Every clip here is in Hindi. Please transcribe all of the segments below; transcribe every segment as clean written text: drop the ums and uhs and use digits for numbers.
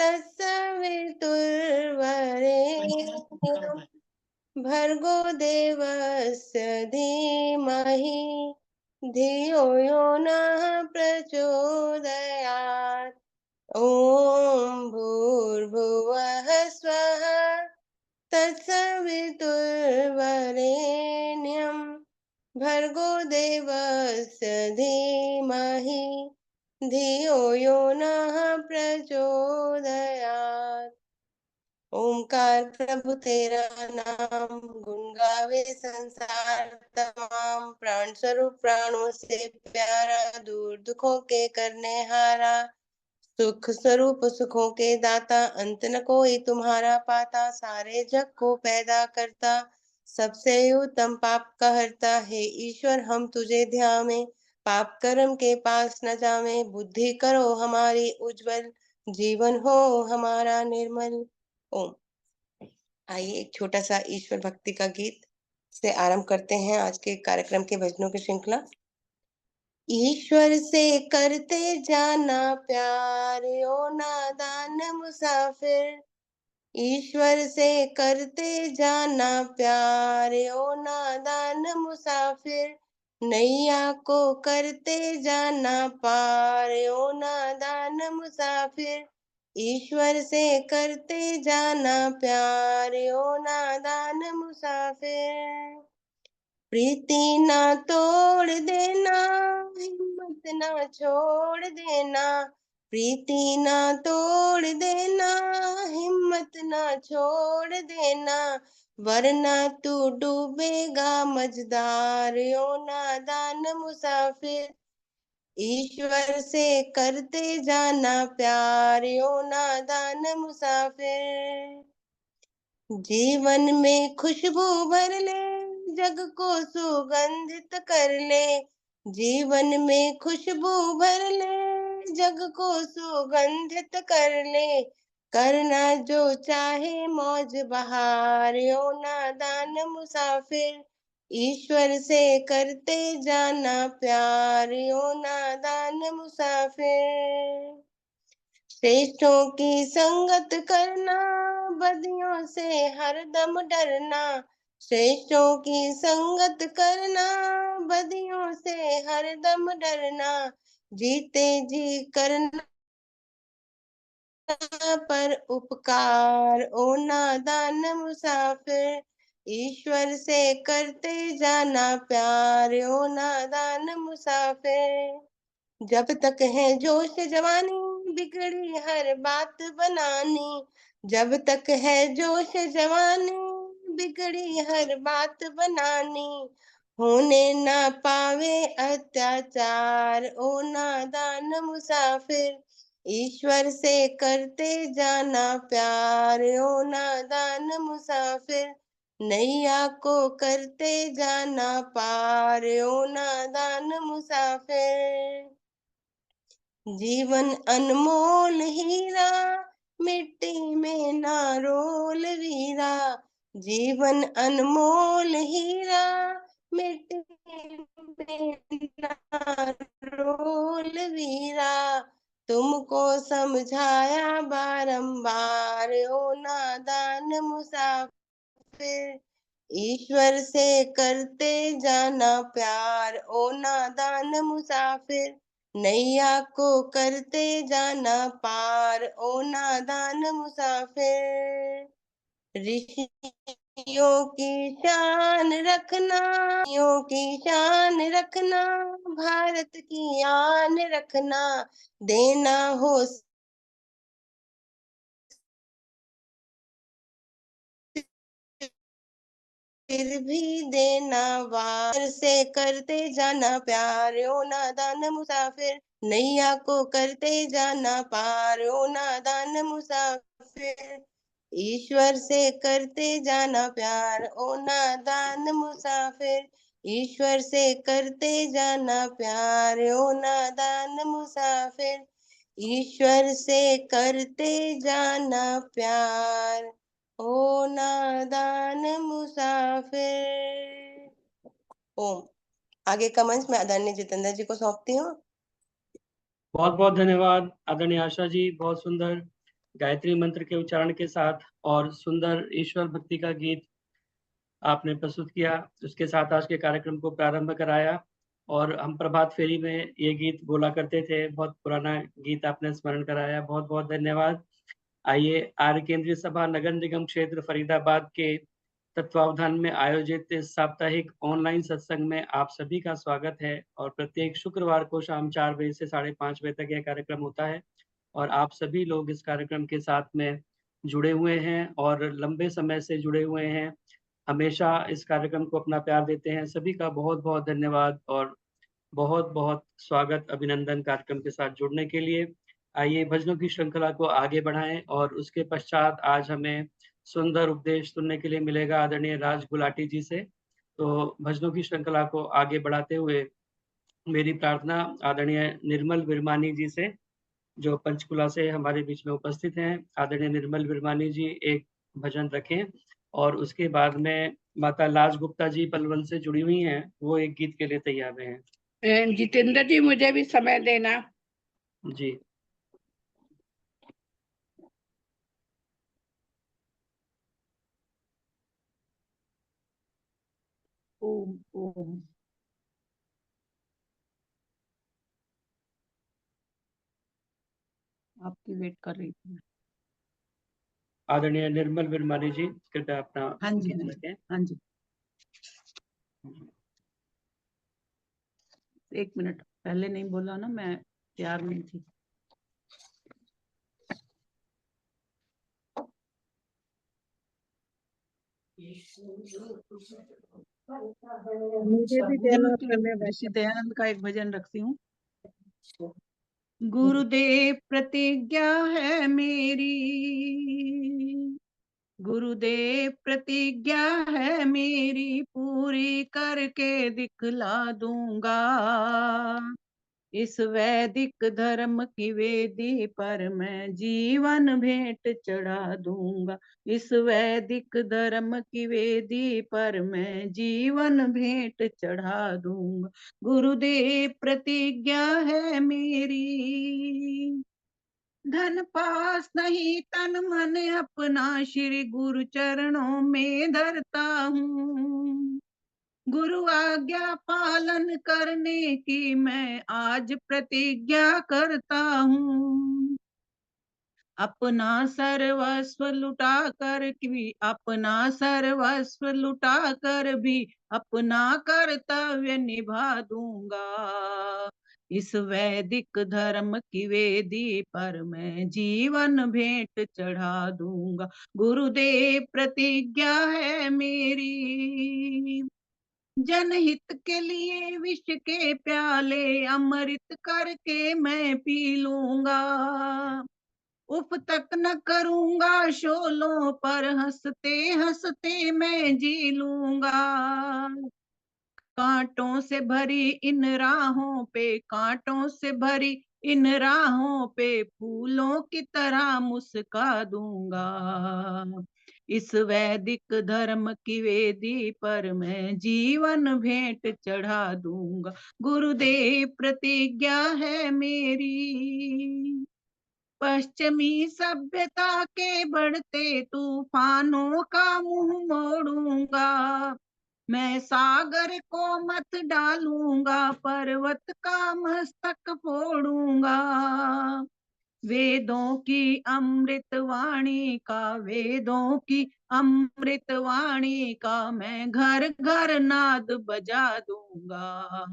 तत्सवितुर्वरेण्यं भर्गो देवस्य धीमहि धियो यो नः प्रचोदयात्। ॐ भूर्भुवः स्वः तत्सवितुर्वरेण्यं भर्गो देवस्य धीमहि धियो यो नः प्रचोदयात्। ओंकार प्रभु तेरा नाम, गुण गावे संसार तमाम। प्राण स्वरूप प्राणों से प्यारा, दूर दुखों के करने हारा। सुख स्वरूप सुखों के दाता, अंत न कोई तुम्हारा पाता। सारे जग को पैदा करता, सबसे उत्तम पाप का हरता। हे ईश्वर हम तुझे ध्यावे, पाप कर्म के पास न जावे। बुद्धि करो हमारी उज्जवल, जीवन हो हमारा निर्मल। ओम। आइए एक छोटा सा ईश्वर भक्ति का गीत से आरंभ करते हैं आज के कार्यक्रम के भजनों की श्रृंखला। ईश्वर से करते जाना प्यार, ओ नादान मुसाफिर। ईश्वर से करते जाना प्यार, ओ नादान मुसाफिर। नैया को करते जाना पार, ओ नादान मुसाफिर। ईश्वर से करते जाना प्यार, ओ नादान मुसाफिर। प्रीति ना तोड़ देना, हिम्मत ना छोड़ देना। प्रीति ना तोड़ देना, हिम्मत ना छोड़ देना। वरना तू डूबेगा मझधार, ओ नादान मुसाफिर। ईश्वर से करते जाना प्यार, ओ नादान मुसाफिर। जीवन में खुशबू भर ले, जग को सुगंधित कर ले। जीवन में खुशबू भर ले, जग को सुगंधित कर ले। करना जो चाहे मौज बहार, ओ नादान मुसाफिर। ईश्वर से करते जाना प्यार, ओ नादान मुसाफिर। श्रेष्ठों की संगत करना, बदियों से हरदम डरना। श्रेष्ठों की संगत करना, बदियों से हरदम डरना। जीते जी करना पर उपकार, ओ नादान मुसाफिर। ईश्वर से करते जाना प्यार, ओ नादान मुसाफिर। जब तक है जोश जवानी, बिगड़ी हर बात बनानी। जब तक है जोश जवानी, बिगड़ी हर बात बनानी। होने ना पावे अत्याचार, ओ नादान मुसाफिर। ईश्वर से करते जाना प्यार, ओ नादान मुसाफिर। नैया को करते जाना पार, ओ नादान मुसाफिर। जीवन अनमोल हीरा, मिट्टी में ना रोल वीरा। जीवन अनमोल हीरा, मिट्टी में ना रोल वीरा। तुमको समझाया बारंबार, ओ नादान मुसाफिर। ईश्वर से करते जाना प्यार, ओ नादान मुसाफिर। नैया को करते जाना पार, ओ नादान मुसाफिर। ऋषियों की शान रखना, ऋषियों की शान रखना। भारत की आन रखना, देना हो फिर भी देना वार। से करते जाना प्यार, ओ नादान मुसाफिर। नैया को करते जाना पार, ओ नादान मुसाफिर। ईश्वर से करते जाना प्यार, ओ नादान मुसाफिर। ईश्वर से करते जाना प्यार, ओ नादान मुसाफिर। ईश्वर से करते जाना प्यार, ओ नादान मुसाफिर। ओम। आगे का मंच मैं आदरणीय जितेंद्र जी को सौंपती हूँ। बहुत बहुत धन्यवाद आदरणीय आशा जी, बहुत सुंदर। गायत्री मंत्र के उच्चारण के साथ और सुंदर ईश्वर भक्ति का गीत आपने प्रस्तुत किया। उसके साथ आज के कार्यक्रम को प्रारंभ कराया और हम प्रभात फेरी में ये गीत बोला करते थे। बहुत पुराना गीत आपने स्मरण कराया, बहुत-बहुत धन्यवाद। आइए आर्य केंद्रीय सभा नगर निगम क्षेत्र फरीदाबाद के तत्वावधान में आयोजित इस साप्ताहिक ऑनलाइन सत्संग में आप सभी का स्वागत है और प्रत्येक शुक्रवार को शाम 4 बजे से साढ़े 5 बजे तक यह कार्यक्रम होता है और आप सभी लोग इस कार्यक्रम के साथ में जुड़े हुए हैं और लंबे समय से जुड़े हुए हैं। हमेशा इस कार्यक्रम को अपना प्यार देते हैं। सभी का बहुत-बहुत धन्यवाद और बहुत-बहुत स्वागत, अभिनंदन कार्यक्रम के साथ जुड़ने के लिए। आइए भजनों की श्रृंखला को आगे बढ़ाएँ और उसके पश्चात आज हमें सुंदर उपदेश सुनने के लिए मिलेगा आदरणीय राज गुलाटी जी से। तो भजनों की श्रृंखला को आगे बढ़ाते हुए मेरी प्रार्थना आदरणीय निर्मल विरमानी जी से, जो पंचकुला से हमारे बीच में उपस्थित हैं। आदरणीय निर्मल विरमानी जी एक भजन रखें और उसके बाद में माता लाज गुप्ता जी पलवल से जुड़ी हुई हैं, वो एक गीत के लिए तैयार हैं। जितेंद्र जी मुझे भी समय देना। जी। ओम ओम। आपकी वेट कर रही थी। आदरणीय निर्मल विरमानी जी कृपया अपना हाँ जी, गीत हाँ जी, रखें। हाँ जी। 1 मिनट पहले नहीं बोला ना, मैं तैयार नहीं थी। मुझे भी देना समय ऋषि दयानंद का एक भजन रखती हूँ। गुरुदेव प्रतिज्ञा है मेरी, गुरुदेव प्रतिज्ञा है मेरी, पूरी करके दिखला दूंगा। इस वैदिक धर्म की वेदी पर मैं जीवन भेंट चढ़ा दूंगा। इस वैदिक धर्म की वेदी पर मैं जीवन भेंट चढ़ा दूंगा। गुरुदेव प्रतिज्ञा है मेरी, धन पास नहीं तन मन अपना श्री गुरु चरणों में धरता हूँ। गुरु आज्ञा पालन करने की मैं आज प्रतिज्ञा करता हूँ। अपना सर्वस्व लुटा कर भी, अपना सर्वस्व लुटा कर भी अपना कर्तव्य निभा दूंगा। इस वैदिक धर्म की वेदी पर मैं जीवन भेंट चढ़ा दूंगा। गुरुदेव प्रतिज्ञा है मेरी, जनहित के लिए विष के प्याले अमृत करके मैं पी लूंगा। उफ तक न करूंगा शोलों पर, हंसते हंसते मैं जी लूंगा। कांटों से भरी इन राहों पे, कांटों से भरी इन राहों पे फूलों की तरह मुस्का दूंगा। इस वैदिक धर्म की वेदी पर मैं जीवन भेंट चढ़ा दूंगा। गुरुदेव प्रतिज्ञा है मेरी, पश्चिमी सभ्यता के बढ़ते तूफानों का मुंह मोड़ूंगा। मैं सागर को मत डालूंगा, पर्वत का मस्तक फोड़ूंगा। वेदों की अमृत वाणी का, वेदों की अमृत वाणी का मैं घर घर नाद बजा दूंगा।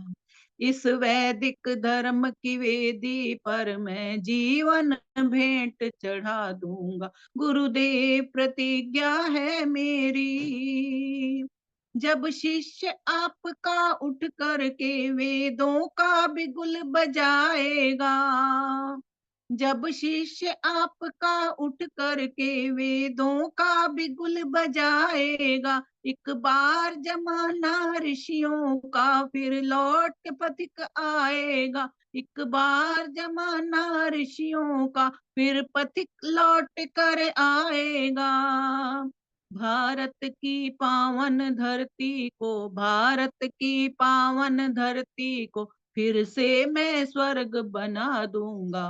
इस वैदिक धर्म की वेदी पर मैं जीवन भेंट चढ़ा दूंगा। गुरुदेव प्रतिज्ञा है मेरी, जब शिष्य आपका उठ करके वेदों का बिगुल बजाएगा, जब शिष्य आपका उठ करके वेदों का बिगुल बजाएगा, एक बार जमाना ऋषियों का फिर लौट पथिक आएगा। एक बार जमाना ऋषियों का फिर पथिक लौट कर आएगा। भारत की पावन धरती को, भारत की पावन धरती को फिर से मैं स्वर्ग बना दूंगा।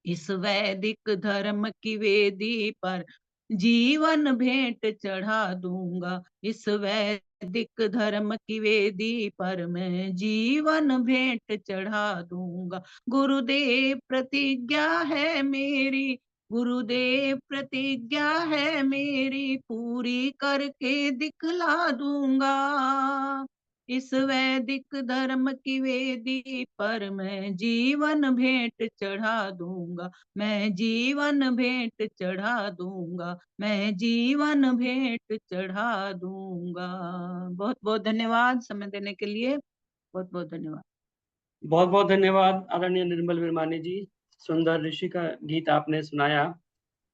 इस वैदिक धर्म की वेदी पर जीवन भेंट चढ़ा दूंगा। इस वैदिक धर्म की वेदी पर मैं जीवन भेंट चढ़ा दूंगा। गुरुदेव प्रतिज्ञा है मेरी, गुरुदेव प्रतिज्ञा है मेरी, पूरी करके दिखला दूंगा। इस वैदिक धर्म की वेदी पर मैं जीवन भेंट चढ़ा दूंगा। मैं जीवन भेंट चढ़ा दूंगा। मैं जीवन भेंट चढ़ा दूंगा। बहुत बहुत धन्यवाद समय देने के लिए। बहुत बहुत धन्यवाद। बहुत बहुत धन्यवाद आदरणीय निर्मल विरमानी जी। सुंदर ऋषि का गीत आपने सुनाया।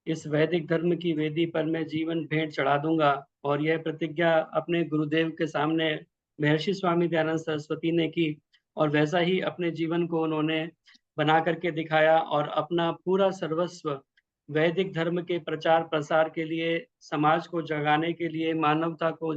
इस वैदिक धर्म की वेदी पर मैं जीवन भेंट चढ़ा दूंगा, और यह प्रतिज्ञा अपने गुरुदेव के सामने महर्षि स्वामी दयानंद सरस्वती ने की, और वैसा ही अपने जीवन को उन्होंने बना करके दिखाया, और अपना पूरा सर्वस्व वैदिक धर्म के प्रचार प्रसार के लिए, समाज को जगाने के लिए, मानवता को,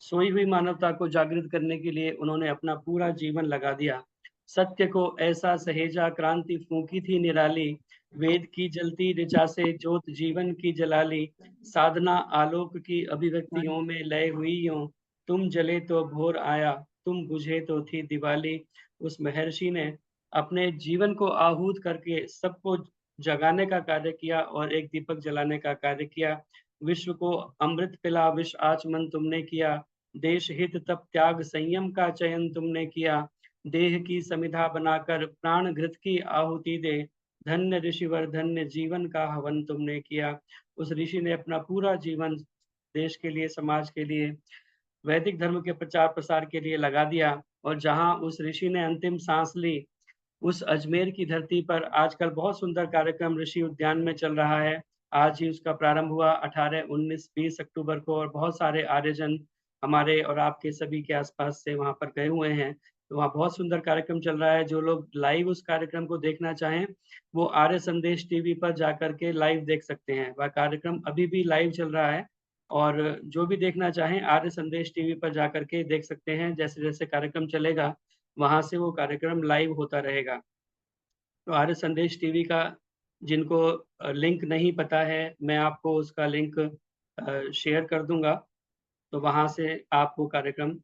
सोई हुई मानवता को जागृत करने के लिए उन्होंने अपना पूरा जीवन लगा दिया। सत्य को ऐसा सहेजा, क्रांति फूंकी थी निराली, वेद की जलती ऋचा से ज्योत जीवन की जलाली, साधना आलोक की अभिव्यक्तियों में लय हुई यूं, तुम जले तो भोर आया, तुम बुझे तो थी दिवाली। उस महर्षि ने अपने जीवन को आहूत करके सबको जगाने का कार्य किया और एक दीपक जलाने का कार्य किया। विश्व को अमृत पिला विष आचमन तुमने किया, देश हित तप त्याग संयम का चयन तुमने किया, देह की समिधा बनाकर प्राण घृत की आहुति दे, धन्य ऋषिवर धन्य जीवन का हवन तुमने किया। उस ऋषि ने अपना पूरा जीवन देश के लिए, समाज के लिए, वैदिक धर्म के प्रचार प्रसार के लिए लगा दिया। और जहां उस ऋषि ने अंतिम सांस ली, उस अजमेर की धरती पर आजकल बहुत सुंदर कार्यक्रम ऋषि उद्यान में चल रहा है। आज ही उसका प्रारंभ हुआ 18, 19, 20 अक्टूबर को, और बहुत सारे आर्यजन हमारे और आपके सभी के आसपास से वहां पर गए हुए हैं। तो वहाँ बहुत सुंदर कार्यक्रम चल रहा है। जो लोग लाइव उस कार्यक्रम को देखना चाहें, वो आर्य संदेश टीवी पर जाकर के लाइव देख सकते हैं। वह कार्यक्रम अभी भी लाइव चल रहा है, और जो भी देखना चाहें आर्य संदेश टीवी पर जाकर के देख सकते हैं। जैसे जैसे कार्यक्रम चलेगा, वहां से वो कार्यक्रम लाइव होता रहेगा। तो आर्य संदेश टीवी का जिनको लिंक नहीं पता है, मैं आपको उसका लिंक शेयर कर दूंगा, तो वहां से आप वो कार्यक्रम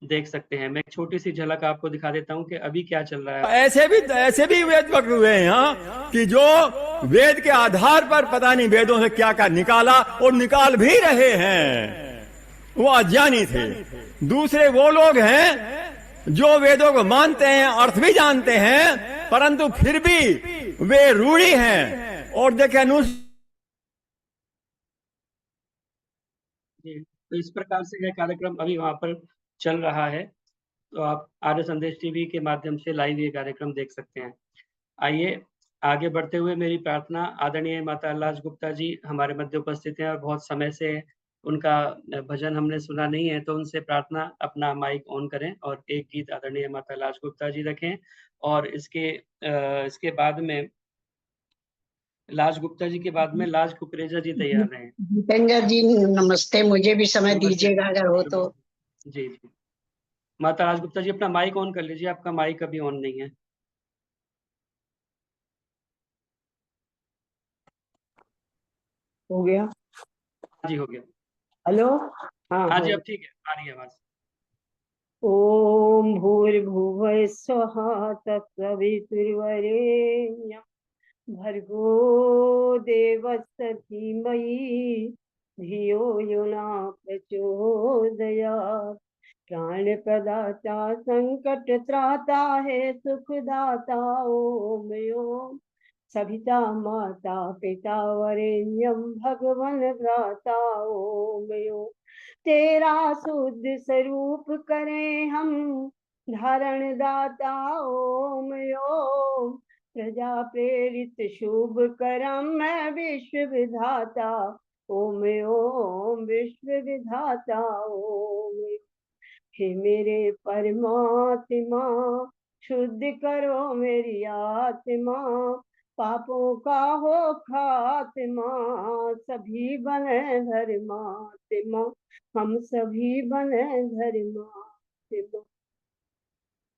देख सकते हैं। मैं एक छोटी सी झलक आपको दिखा देता हूँ कि अभी क्या चल रहा है। ऐसे भी वेद पकड़े हुए हैं यहाँ कि जो वेद के आधार पर पता नहीं वेदों से क्या क्या निकाला, और निकाल भी रहे हैं, वो अज्ञानी थे। दूसरे वो लोग हैं जो वेदों को मानते हैं, अर्थ भी जानते हैं, परंतु फिर भी वे रूढ़ी हैं। और देखे तो इस प्रकार से यह कार्यक्रम अभी वहां पर चल रहा है। तो आप आर्य संदेश टीवी के माध्यम से लाइव ये कार्यक्रम देख सकते हैं। आइए आगे बढ़ते हुए, मेरी प्रार्थना, आदरणीय माता लाज गुप्ता जी हमारे मध्य उपस्थित हैं और बहुत समय से उनका भजन हमने सुना नहीं है, तो उनसे प्रार्थना अपना माइक ऑन करें और एक गीत आदरणीय माता लाज गुप्ता जी रखें। और इसके बाद में लाज गुप्ता जी के बाद में लाज कुकरेजा जी तैयार रहे। जितेंद्र जी नमस्ते, मुझे भी समय दीजिएगा अगर हो तो। जी जी, माता राज गुप्ता जी अपना माइक ऑन कर लीजिए, आपका माइक अभी ऑन नहीं है। हो गया? जी हो गया। हेलो। हाँ जी, अब ठीक है, आ रही है आवाज। ओम भूर्भुवः स्वः तत्सवितुर्वरेण्यं भर्गो देवस्य धीमहि धियो यो न प्रचोदयात्। प्राणप्रदाता संकट त्राता है सुखदाता ओम ओम। सविता माता पिता वरेण्यम भगवन भ्राता ओम ओम। तेरा शुद्ध स्वरूप करें हम धारण दाता ओम ओम। प्रजा प्रेरित शुभ करम मैं विश्व विधाता ओम ओम। विश्व विधाता ओम। हे मेरे परमात्मा शुद्ध करो मेरी आत्मा, पापों का हो खात्मा, सभी बने धर्मात्मा, हम सभी बने धर्मात्मा।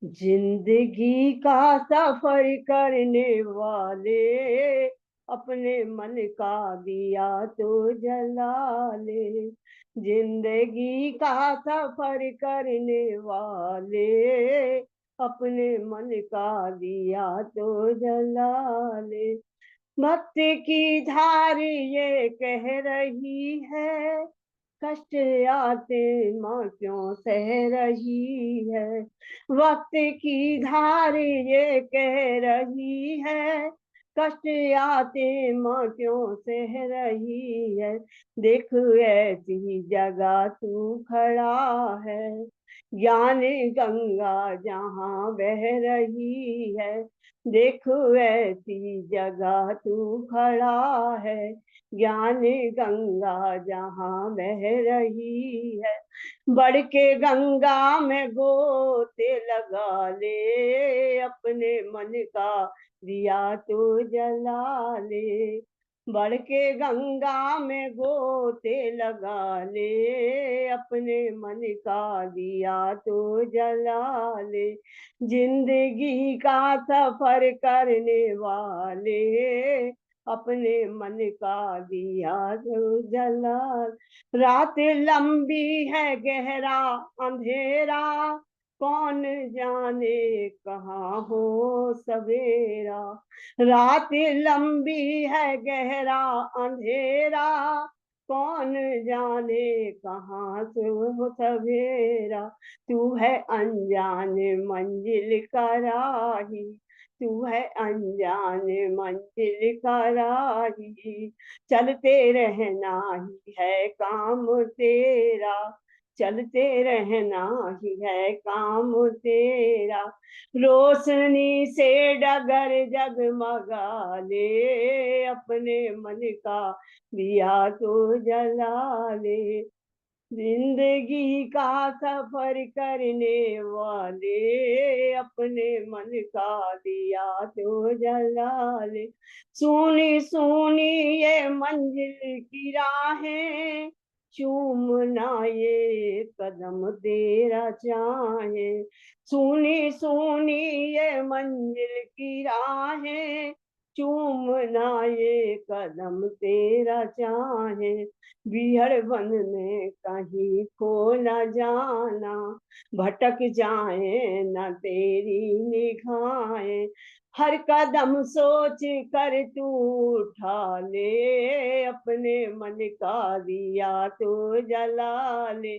जिंदगी का सफर करने वाले अपने मन का दिया तो जला ले। जिंदगी का सफर करने वाले अपने मन का दिया तो जला ले। भक्त की धार ये कह रही है, कष्ट आते माँ क्यों सह रही है। वक्त की धार ये कह रही है, कष्ट आते माँ क्यों सह रही है। देख ऐसी जगह तू खड़ा है, ज्ञान गंगा जहाँ बह रही है। देखो ऐसी जगह तू खड़ा है, ज्ञान गंगा जहाँ बह रही है। बढ़ के गंगा में गोते लगा ले, अपने मन का दिया तो जला ले। बढ़ के गंगा में गोते लगा ले, अपने मन का दिया तो जला ले। जिंदगी का सफर करने वाले अपने मन का दिया तो जला। रात लंबी है गहरा अंधेरा, कौन जाने कहाँ हो सवेरा। रात लंबी है गहरा अंधेरा, कौन जाने कहाँ से हो सवेरा। तू है अनजान मंजिल का राही, तू है अनजान मंजिल का राही। चलते रहना ही है काम तेरा, चलते रहना ही है काम तेरा। रोशनी से डगर जगमगा ले, अपने मन का दिया तो जला ले। जिंदगी का सफर करने वाले अपने मन का दिया तो जला ले। सुनी सुनी ये मंजिल की राहें, चूमना ये कदम तेरा चाहे। सुनी सुनी ये मंजिल की राहें, चूमना ये कदम तेरा चाहे। बिहड़ वन में कहीं खो न जाना, भटक जाए न तेरी निगाहें। हर कदम सोच कर तू उठा ले, अपने मन का दिया तो जला ले।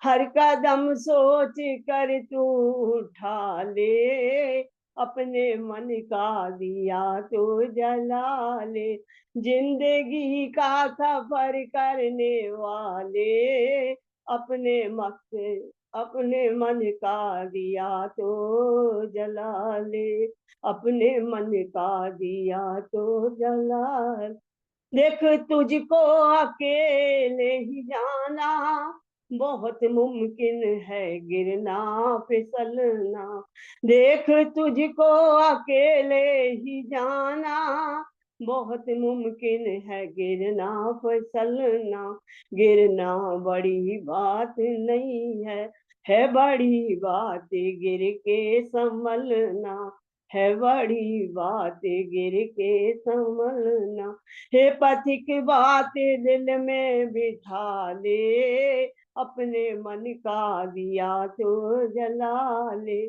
हर कदम सोच कर तू उठा ले, अपने मन का दिया तो जला ले। जिंदगी का सफर करने वाले अपने अपने मन का दिया तो जला ले, अपने मन का दिया तो जला ले। देख तुझको अकेले ही जाना बहुत मुमकिन है, गिरना फिसलना। देख तुझको अकेले ही जाना बहुत मुमकिन है, गिरना फिसलना। गिरना बड़ी बात नहीं है बड़ी बात गिर के संभलना। है बड़ी बात गिर के संभलना। हे पथिक बात दिल में बिठा ले, अपने मन का दिया तो जला ले।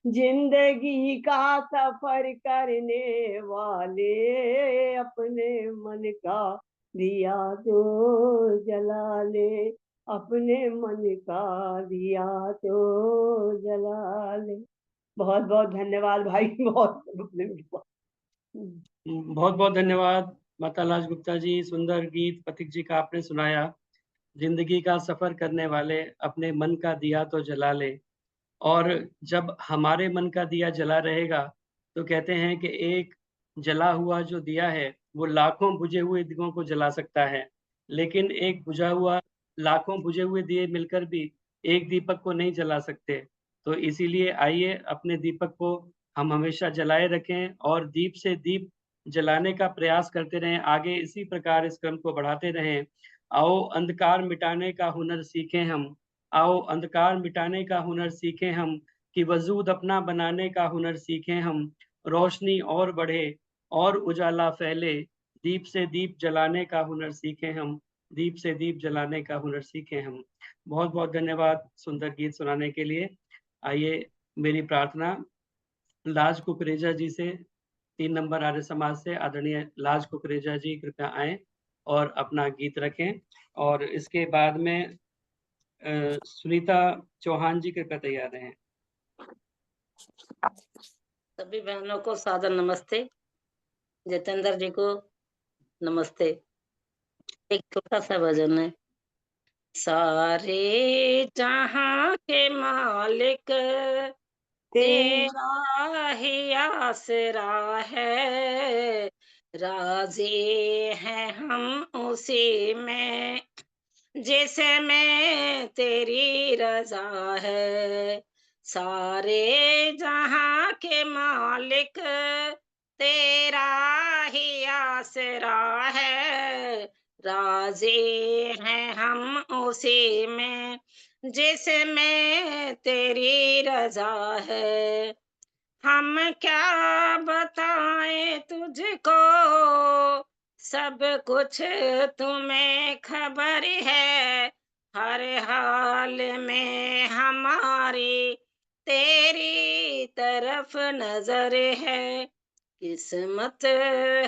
जिंदगी का सफर करने वाले अपने मन का दिया तो जला ले, अपने मन का दिया तो जला ले। बहुत बहुत धन्यवाद भाई। बहुत बहुत बहुत धन्यवाद माता लाज गुप्ता जी। सुंदर गीत पथिक जी का आपने सुनाया। जिंदगी का सफर करने वाले अपने मन का दिया तो जला ले। और जब हमारे मन का दिया जला रहेगा तो कहते हैं कि एक जला हुआ जो दिया है वो लाखों बुझे हुए दियों को जला सकता है, लेकिन एक बुझा हुआ लाखों बुझे हुए दिए मिलकर भी एक दीपक को नहीं जला सकते। तो इसीलिए आइए अपने दीपक को हम हमेशा जलाए रखें और दीप से दीप जलाने का प्रयास करते रहें। आगे इसी प्रकार इस क्रम को बढ़ाते रहें। आओ अंधकार मिटाने का हुनर सीखें हम, आओ अंधकार मिटाने का हुनर सीखें हम। कि वजूद अपना बनाने का हुनर सीखें हम, रोशनी और बढ़े और उजाला फैले, दीप से दीप जलाने का हुनर सीखें हम, दीप से दीप जलाने का हुनर सीखें हम। बहुत बहुत धन्यवाद सुंदर गीत सुनाने के लिए। आइए मेरी प्रार्थना लाज कुकरेजा जी से, 3 नंबर आर्य समाज से आदरणीय लाज कुकरेजा जी कृपया आएं और अपना गीत रखें। और इसके बाद में सुनीता चौहान जी कृपया तैयार रहें। सभी बहनों को सादर नमस्ते। जितेंद्र जी को नमस्ते। एक छोटा सा भजन है। सारे जहां के मालिक तेरा ही आसरा है, राजी है हम उसी में जिसमें तेरी रजा है। सारे जहां के मालिक तेरा ही आसरा है, राजी हैं हम उसी में जिसमें तेरी रजा है। हम क्या बताएं तुझको, सब कुछ तुम्हें खबर है, हर हाल में हमारी तेरी तरफ नजर है। किस्मत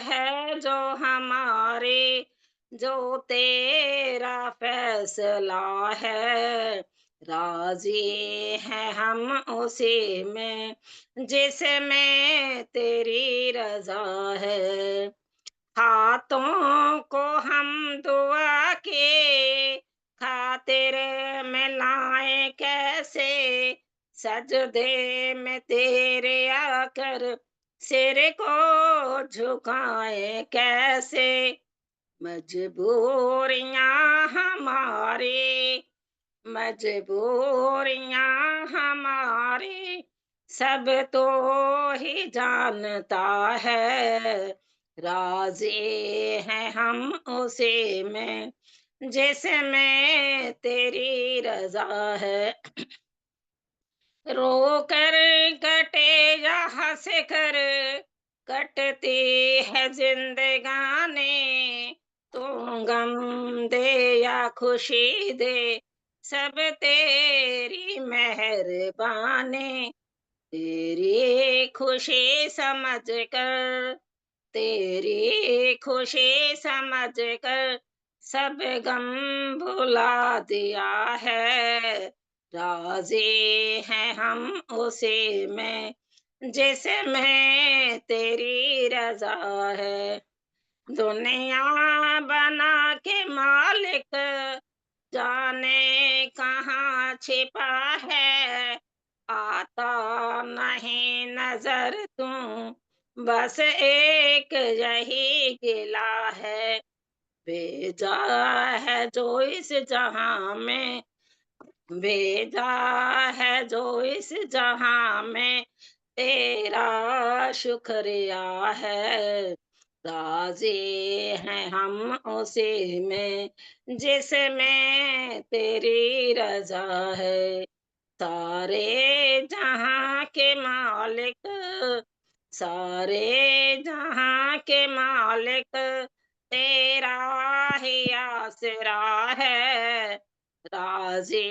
है जो हमारी, जो तेरा फैसला है, राजी है हम उसी में जिसमें तेरी रजा है। हाथों को हम दुआ के खातिर में लाए कैसे, सजदे में तेरे आकर सिर को झुकाए कैसे। मजबूरियां हमारी, मजबूरियां हमारी सब तो ही जानता है, राजी हैं हम उसी में जिसमें तेरी रजा है। रो कर कटे या हंस कर कटती है जिंदगानी, तू गम दे या खुशी दे सब तेरी मेहरबानी। तेरी खुशी समझ कर, तेरी खुशी समझ कर सब गम भुला दिया है, राजी हैं हम उसी में जिसमें तेरी रजा है। दुनिया बना के मालिक जाने कहाँ छिपा है, आता नहीं नजर तू, बस एक यही गिला है। भेजा है जो इस जहां में, भेजा है जो इस जहां में तेरा शुक्रिया है, राजी हैं हम उसी में जिसमें तेरी रजा है। सारे जहां के मालिक, सारे जहां के मालिक तेरा ही आसरा है, राजी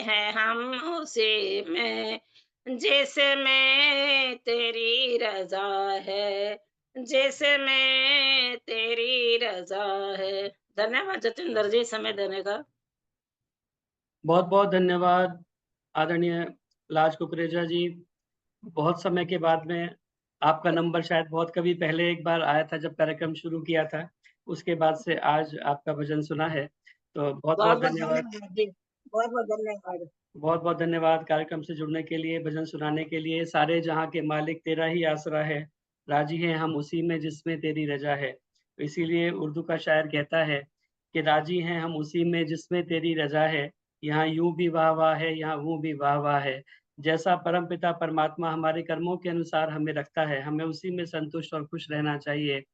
हैं हम उसी में जिसमें तेरी रजा है, जिसमें तेरी रजा है। धन्यवाद जतिंदर जी समय देने का। बहुत बहुत धन्यवाद आदरणीय लाज कुकरेजा जी। बहुत समय के बाद में आपका नंबर शायद बहुत कभी पहले एक बार आया था जब कार्यक्रम शुरू किया था, उसके बाद से आज आपका भजन सुना है, तो बहुत बहुत धन्यवाद। बहुत बहुत धन्यवाद। बहुत बहुत धन्यवाद कार्यक्रम से जुड़ने के लिए, भजन सुनाने के लिए। सारे जहां के मालिक तेरा ही आसरा है, राजी हैं हम उसी में जिसमें तेरी रजा है। तो इसीलिए उर्दू का शायर कहता है कि राजी हैं हम उसी में जिसमें तेरी रजा है, यहाँ यूं भी वाह वाह है, यहाँ वो भी वाह वाह है। जैसा परमपिता परमात्मा हमारे कर्मों के अनुसार हमें रखता है, हमें उसी में संतुष्ट और खुश रहना चाहिए।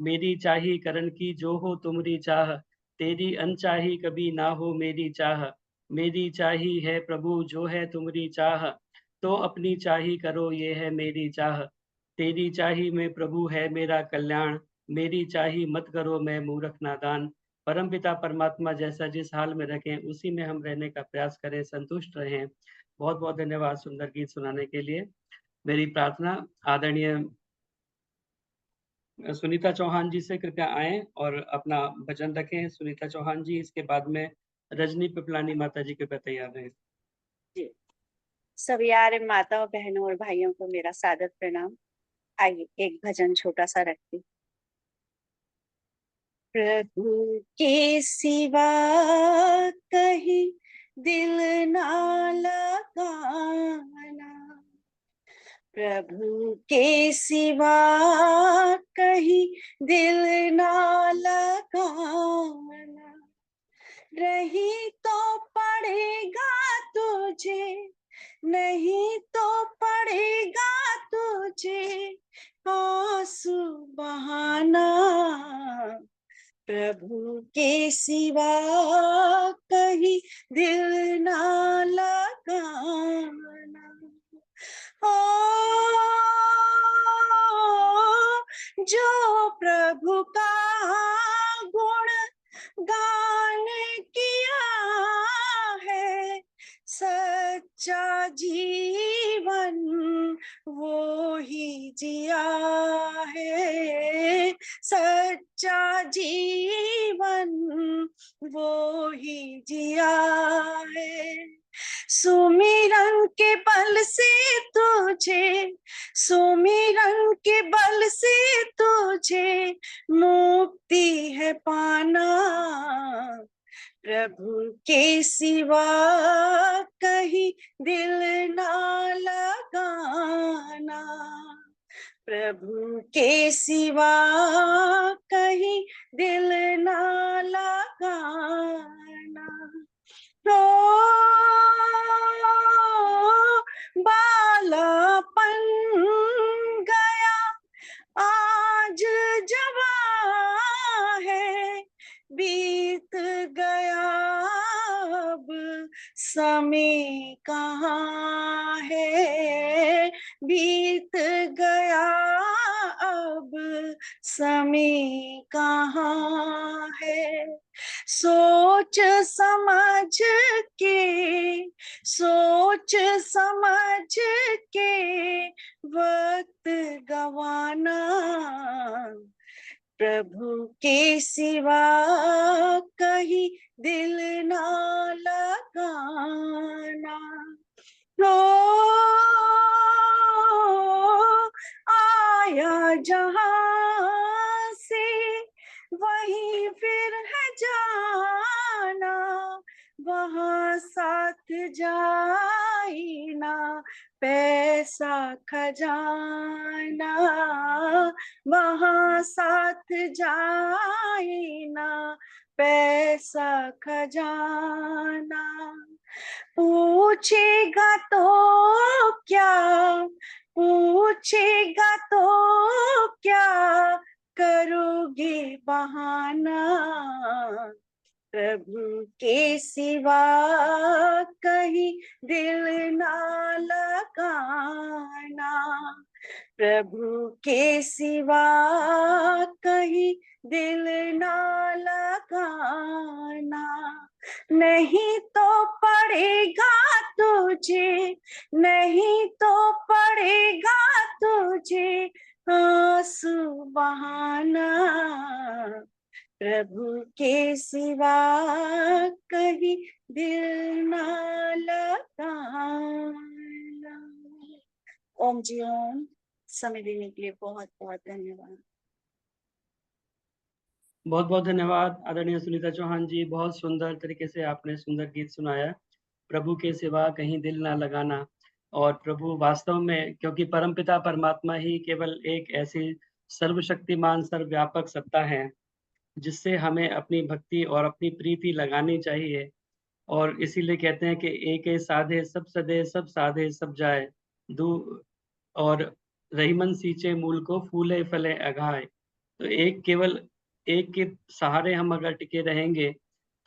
मेरी चाही करण की जो हो तुमरी चाह, तेरी अनचाही कभी ना हो मेरी चाह। मेरी चाही है प्रभु जो है तुमरी चाह, तो अपनी चाही करो ये है मेरी चाह, तेरी चाही में प्रभु है मेरा कल्याण, मेरी चाही मत करो मैं मूर्ख नादान। परमपिता परमात्मा जैसा जिस हाल में रखें उसी में हम रहने का प्रयास करें, संतुष्ट रहें। बहुत बहुत धन्यवाद सुंदर गीत सुनाने के लिए। मेरी प्रार्थना आदरणीय सुनीता चौहान जी से कृपया आएं और अपना भजन रखें। सुनीता चौहान जी, इसके बाद में रजनी पिपलानी माता जी कृपया तैयार रहें। जी, सभी यार माताओं बहनों और भाइयों को मेरा सादर प्रणाम। आइए एक भजन छोटा सा रखती। प्रभु के सिवा कहीं दिल ना लगाना, प्रभु के सिवा कहीं दिल ना लगाना, रही तो पड़ेगा तुझे, नहीं तो पड़ेगा तुझे आंसू बहाना, प्रभु के सिवा कहीं दिल ना लगाना। जो प्रभु का गुण गान किया है, सच्चा जीवन वो ही जिया है, सच्चा जीवन वो ही जिया है। सुमिरन के बल से तुझे, सुमिरन के बल से तुझे मुक्ति है पाना, प्रभु के सिवा कहीं दिल ना लगाना, प्रभु के सिवा कहीं दिल ना लगाना। बालापन गया आज जवां है, बीत गया अब समय कहाँ है, बीत गया अब समय कहाँ है। सोच समझ के, सोच समझ के वक्त गवाना, प्रभु के सिवा कहीं दिल ना लगाना। आया जहां से वहीं फिर है जाना, वहां साथ जाई ना पैसा खजाना, वहां साथ जाई ना पैसा खजाना। पूछेगा तो क्या, पूछेगा तो क्या करोगे बहाना, प्रभु के सिवा कहीं दिल ना लगाना, प्रभु के सिवा कहीं दिल ना लगाना। नहीं तो पड़ेगा तुझे, नहीं तो पड़ेगा तुझे आंसू बहाना, प्रभु के सिवा कहीं दिल ना लगाना। ओम जी ओम। समय देने के लिए बहुत बहुत धन्यवाद। बहुत बहुत धन्यवाद आदरणीय सुनीता चौहान जी, बहुत सुंदर तरीके से आपने सुंदर गीत सुनाया। प्रभु के सिवा कहीं दिल ना लगाना, और प्रभु वास्तव में, क्योंकि परमपिता परमात्मा ही केवल एक ऐसी सर्वशक्तिमान सर्वव्यापक सत्ता है जिससे हमें अपनी भक्ति और अपनी प्रीति लगानी चाहिए। और इसीलिए कहते हैं कि एक साधे सब सदे, सब साधे सब जाए, दू और रहीमन सींचे मूल को, फूले फले अघाए। तो केवल एक के सहारे हम अगर टिके रहेंगे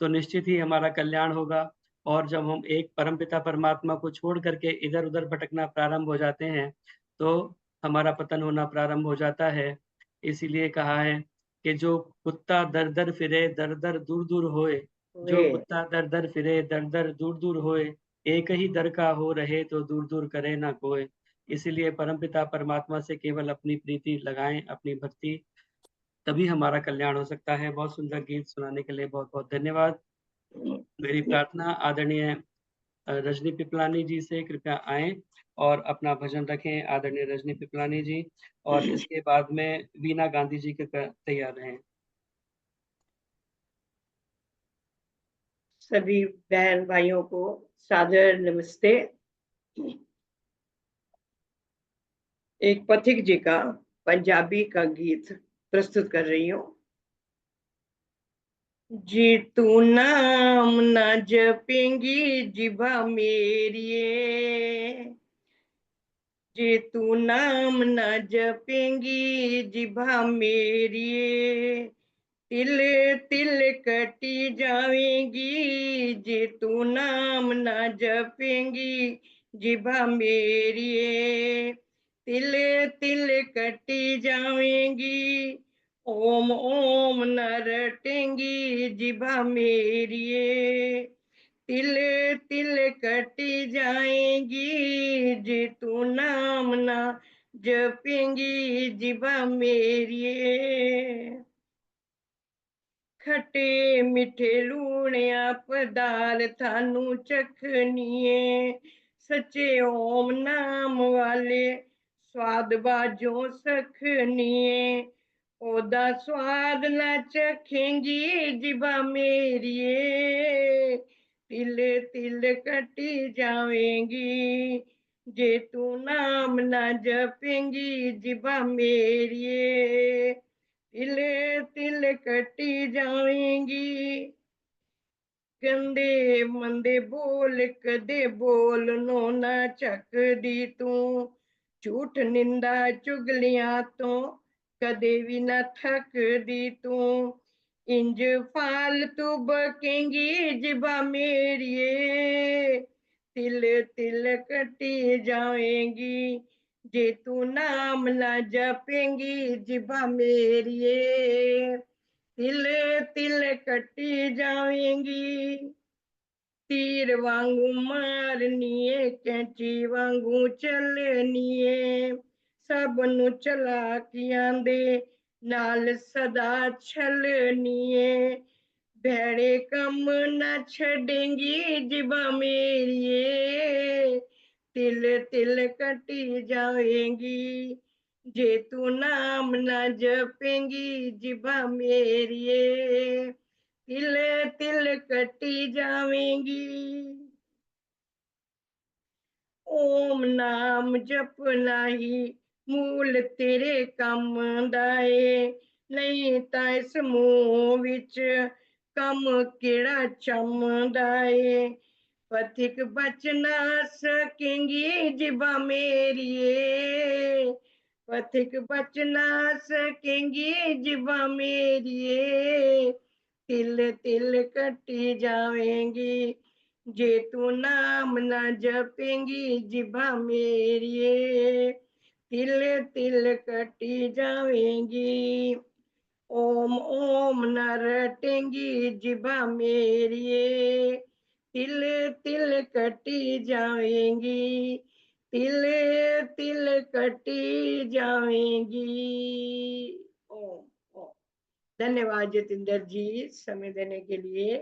तो निश्चित ही हमारा कल्याण होगा। और जब हम एक परमपिता परमात्मा को छोड़ करके इधर उधर भटकना प्रारंभ हो जाते हैं तो हमारा पतन होना प्रारंभ हो जाता है। इसीलिए कहा है कि जो कुत्ता दर दर फिरे दर दर दूर दूर होए, जो कुत्ता दर दर फिरे दर दर दूर दूर होए, एक ही दर का हो रहे तो दूर दूर करे ना कोई। इसीलिए परमपिता परमात्मा से केवल अपनी प्रीति लगाएं, अपनी भक्ति, तभी हमारा कल्याण हो सकता है। बहुत सुंदर गीत सुनाने के लिए बहुत बहुत धन्यवाद। मेरी प्रार्थना आदरणीय रजनी पिपलानी जी से कृपया आएं और अपना भजन रखें, आदरणीय रजनी पिपलानी जी, और इसके बाद में वीना गांधी जी के तैयार रहें। सभी बहन भाइयों को सादर नमस्ते। एक पथिक जी का पंजाबी का गीत प्रस्तुत कर रही हूँ। जी तू नाम न जपेंगी जिभा मेरिए, जी तू नाम न जपेंगी जिभा मेरिए, तिल तिल कटी जाएंगी, जी तू नाम न जपेंगी जिभा मेरिए, तिल तिल कटी जाएंगी, ओम ओम न रटेंगी जिभा मेरिए, तिल तिल कटी जाएंगी, जी तू नाम न जपेंगी जिभा मेरिए, खटे मिठे लूणिया पदार्थानू चखनिए, सच्चे ओम नाम वाले स्वाद बाजो सखनिए, ओदा स्वाद न चखेंगी जिभा मेरिए, तिल तिल कटी जाएंगी, जे तू नाम न जपेंगी जिभा मेरिए, तिल तिल कटी जाएंगी, गंदे मंदे बोल कदे बोलनो ना चकदी तू, झूठ निंदा चुगलियां तो कदे भी न थकदी तू, इंज फालतू बकेंगी जिभा मेरिए, तिल तिल कटी जाएंगी, जे तू नाम न जपेंगी जिभा मेरिए, तिल तिल कटी जाएंगी, तीर वांगू मारनिए कैंची वांगू चलनिए, सबनु चलाकियां दे नाल सदा छलनिए, भैड़े कम न छड़ेंगी जिभा मेरिए, तिल तिल कटी जाएंगी, जे तू नाम न जपेंगी जिभा मेरिए, तिल तिल कटी जाएंगी, ओम नाम जपना ही मूल तेरे काम दाए, नहीं ता इस मुंह विच कम केड़ा चमदाए, पथिक बच ना सकेंगी जिभा मेरिए, पथिक बच ना सकेंगी जिभा मेरिए, तिल तिल कटी जाएंगी, जे तू नाम न जपेंगी जिभा मेरिए, तिल तिल कटी जाएंगी, ओम ओम न रटेंगी जिभा मेरिए, तिल तिल कटी जाएंगी, तिल तिल कटी जाएंगी। ओम ओम। धन्यवाद जतिंदर जी समय देने के लिए।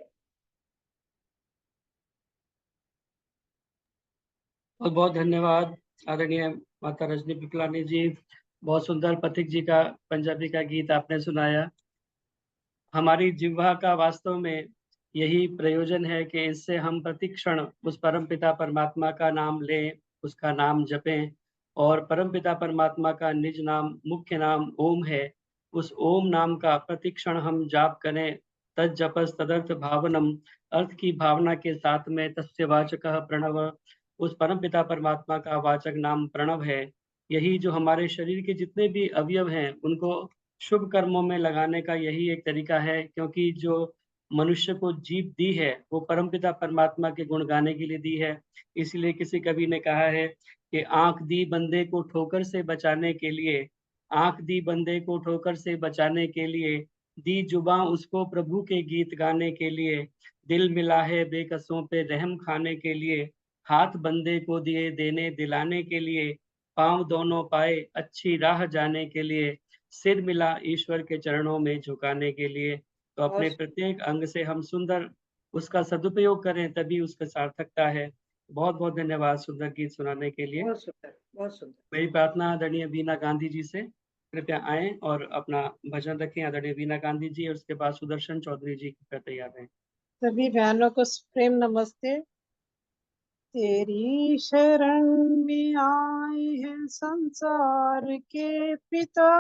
बहुत बहुत धन्यवाद आदरणीय माता रजनी पिपलानी जी। बहुत सुंदर पथिक जी का पंजाबी का गीत आपने सुनाया। हमारी जिह्वा का वास्तव में यही प्रयोजन है कि इससे हम प्रतिक्षण उस परमपिता परमात्मा का नाम लें, उसका नाम जपें, और परमपिता परमात्मा का निज नाम मुख्य नाम ओम है, उस ओम नाम का प्रतिक्षण हम जाप करें। तत् जपस तदर्थ भावनम, अर्थ की भावना के साथ में तस्य वाचकः प्रणव, उस परमपिता परमात्मा का वाचक नाम प्रणव है। यही जो हमारे शरीर के जितने भी अवयव हैं उनको शुभ कर्मों में लगाने का यही एक तरीका है, क्योंकि जो मनुष्य को जीभ दी है वो परमपिता परमात्मा के गुण गाने के लिए दी है। इसलिए किसी कवि ने कहा है कि आंख दी बंदे को ठोकर से बचाने के लिए, आंख दी बंदे को ठोकर से बचाने के लिए, दी जुबां उसको प्रभु के गीत गाने के लिए, दिल मिला है बेकसों पे रहम खाने के लिए, हाथ बंदे को दिए देने दिलाने के लिए, पांव दोनों पाए अच्छी राह जाने के लिए, सिर मिला ईश्वर के चरणों में झुकाने के लिए। तो अपने प्रत्येक अंग से हम सुंदर उसका सदुपयोग करें, तभी उसका सार्थकता है। बहुत बहुत धन्यवाद सुंदर गीत सुनाने के लिए। बहुत सुंदर, बहुत सुंदर। मेरी प्रार्थना आदरणीय बीना गांधी जी से, कृपया आए और अपना भजन रखें। आदरणीय बीना गांधी जी और उसके बाद सुदर्शन चौधरी जी कृपया तैयार रहें। सभी बहनों को प्रेम नमस्ते। तेरी शरण में आए हैं संसार के पिता,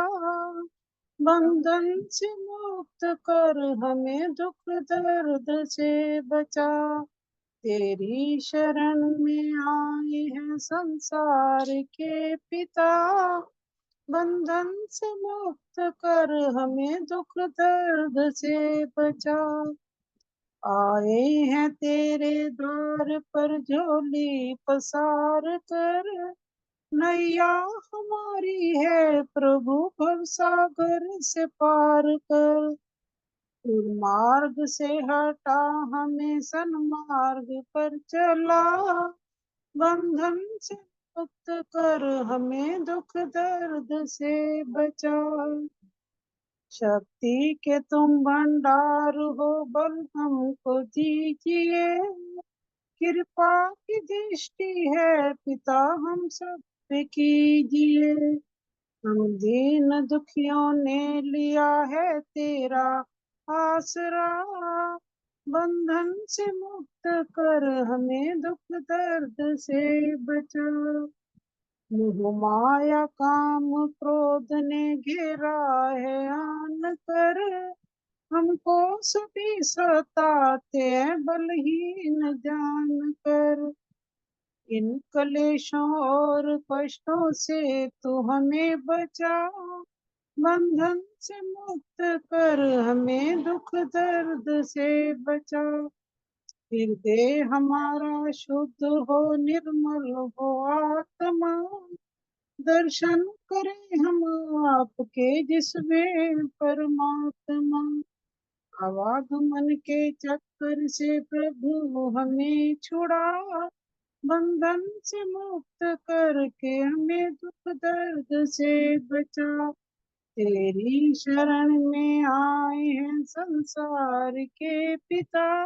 बंधन से मुक्त कर हमें दुख दर्द से बचा। तेरी शरण में आए हैं संसार के पिता, बंधन से मुक्त कर हमें दुख दर्द से बचा। आए हैं तेरे द्वार पर झोली पसार कर, नैया हमारी है प्रभु भवसागर से पार कर। मार्ग से हटा हमें सन्मार्ग पर चला, बंधन से मुक्त कर हमें दुख दर्द से बचा। शक्ति के तुम भंडार हो बल हमको दीजिए, कृपा की दृष्टि है पिता हम सब पे कीजिए। हम दीन दुखियों ने लिया है तेरा आसरा, बंधन से मुक्त कर हमें दुख दर्द से बचा। मोह माया काम क्रोध ने घेरा है आन कर, हमको सभी सताते हैं बलहीन जान कर। इन कलेशों और कष्टों से तू हमें बचा, बंधन से मुक्त कर हमें दुख दर्द से बचा। हृदय हमारा शुद्ध हो निर्मल हो आत्मा, दर्शन करें हम आपके जिसमें परमात्मा। आवागमन के चक्कर से प्रभु हमें छुड़ा, बंधन से मुक्त करके हमें दुख दर्द से बचा। तेरी शरण में आए हैं संसार के पिता,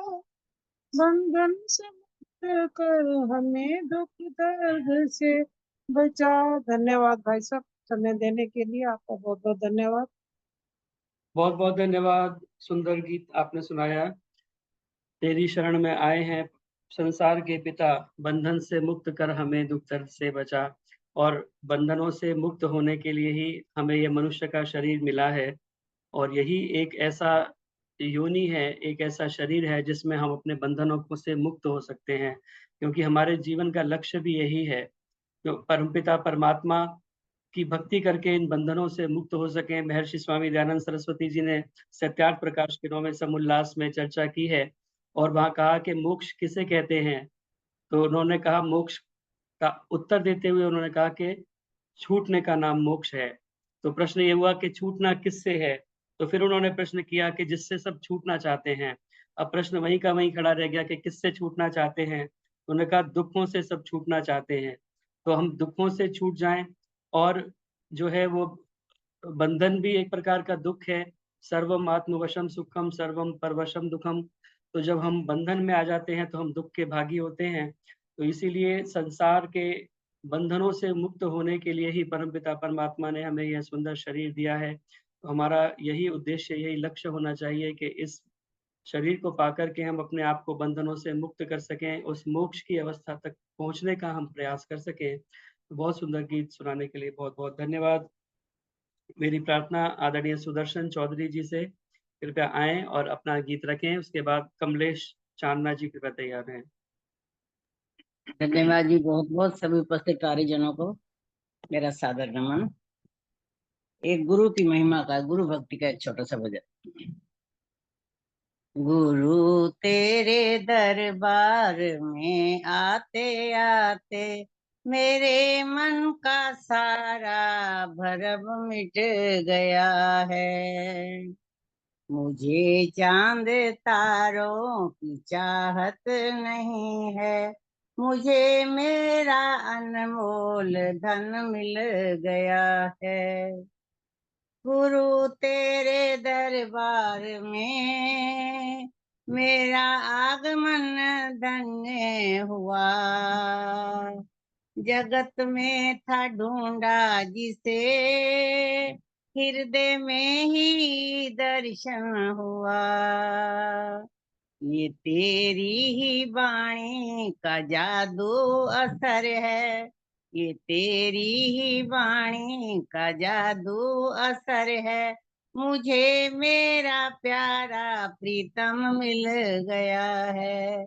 बंधन से मुक्त कर हमें दुख दर्द से बचा। धन्यवाद भाई साहब, समय देने के लिए आपका बहुत बहुत धन्यवाद। बहुत बहुत धन्यवाद। सुंदर गीत आपने सुनाया। तेरी शरण में आए हैं संसार के पिता, बंधन से मुक्त कर हमें दुख दर्द से बचा। और बंधनों से मुक्त होने के लिए ही हमें यह मनुष्य का शरीर मिला है, और यही एक ऐसा योनि है, एक ऐसा शरीर है जिसमें हम अपने बंधनों से मुक्त हो सकते हैं, क्योंकि हमारे जीवन का लक्ष्य भी यही है, जो परमपिता परमात्मा की भक्ति करके इन बंधनों से मुक्त हो सके। महर्षि स्वामी दयानंद सरस्वती जी ने सत्यार्थ प्रकाश के 9वें समुल्लास में चर्चा की है, और वहां कहा कि मोक्ष किसे कहते हैं। तो उन्होंने कहा, मोक्ष का उत्तर देते हुए उन्होंने कहा कि छूटने का नाम मोक्ष है। तो प्रश्न ये हुआ कि छूटना किससे है। तो फिर उन्होंने प्रश्न किया कि जिससे सब छूटना चाहते हैं। अब प्रश्न वहीं का वहीं खड़ा रह गया कि किससे छूटना चाहते हैं। उन्होंने कहा दुखों से सब छूटना चाहते हैं। तो हम दुखों से छूट जाएं, और जो है वो बंधन भी एक प्रकार का दुख है। सर्वम आत्मवशम सुखम सर्वम परवशम दुखम। तो जब हम बंधन में आ जाते हैं तो हम दुख के भागी होते हैं। तो इसीलिए संसार के बंधनों से मुक्त होने के लिए ही परमपिता परमात्मा ने हमें यह सुंदर शरीर दिया है। तो हमारा यही उद्देश्य, यही लक्ष्य होना चाहिए कि इस शरीर को पाकर के हम अपने आप को बंधनों से मुक्त कर सकें, उस मोक्ष की अवस्था तक पहुंचने का हम प्रयास कर सकें। तो बहुत सुंदर गीत सुनाने के लिए बहुत बहुत धन्यवाद। मेरी प्रार्थना आदरणीय सुदर्शन चौधरी जी से, कृपया आएं और अपना गीत रखें। उसके बाद कमलेश चांदना जी कृपया तैयार हैं। धन्यवाद जी, बहुत बहुत सभी उपस्थित कार्यजनों को मेरा सादर नमन। एक गुरु की महिमा का, गुरु भक्ति का एक छोटा सा भजन। गुरु तेरे दरबार में आते आते मेरे मन का सारा भरम मिट गया है। मुझे चांद तारों की चाहत नहीं है, मुझे मेरा अनमोल धन मिल गया है। गुरु तेरे दरबार में मेरा आगमन धन्य हुआ। जगत में था ढूंढा जिसे, हृदय में ही दर्शन हुआ। ये तेरी ही वाणी का जादू असर है, ये तेरी ही वाणी का जादू असर है। मुझे मेरा प्यारा प्रीतम मिल गया है।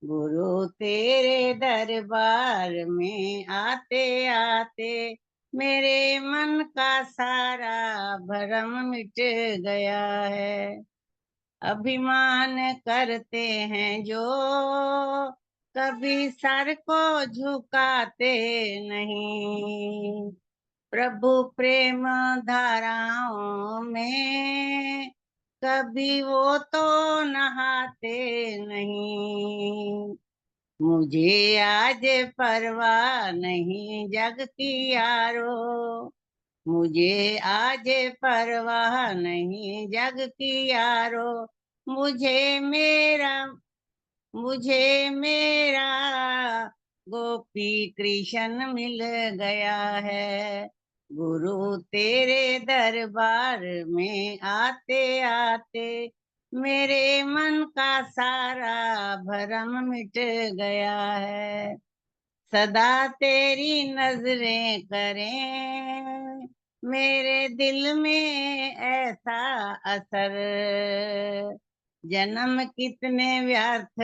गुरु तेरे दरबार में आते आते मेरे मन का सारा भरम मिट गया है। अभिमान करते हैं जो कभी सर को झुकाते नहीं, प्रभु प्रेम धाराओं में कभी वो तो नहाते नहीं। मुझे आज परवाह नहीं जग की यारो, मुझे आज परवाह नहीं जग की यारो। मुझे मेरा गोपी कृष्ण मिल गया है। गुरु तेरे दरबार में आते आते मेरे मन का सारा भरम मिट गया है। सदा तेरी नजरें करें मेरे दिल में ऐसा असर, जन्म कितने व्यर्थ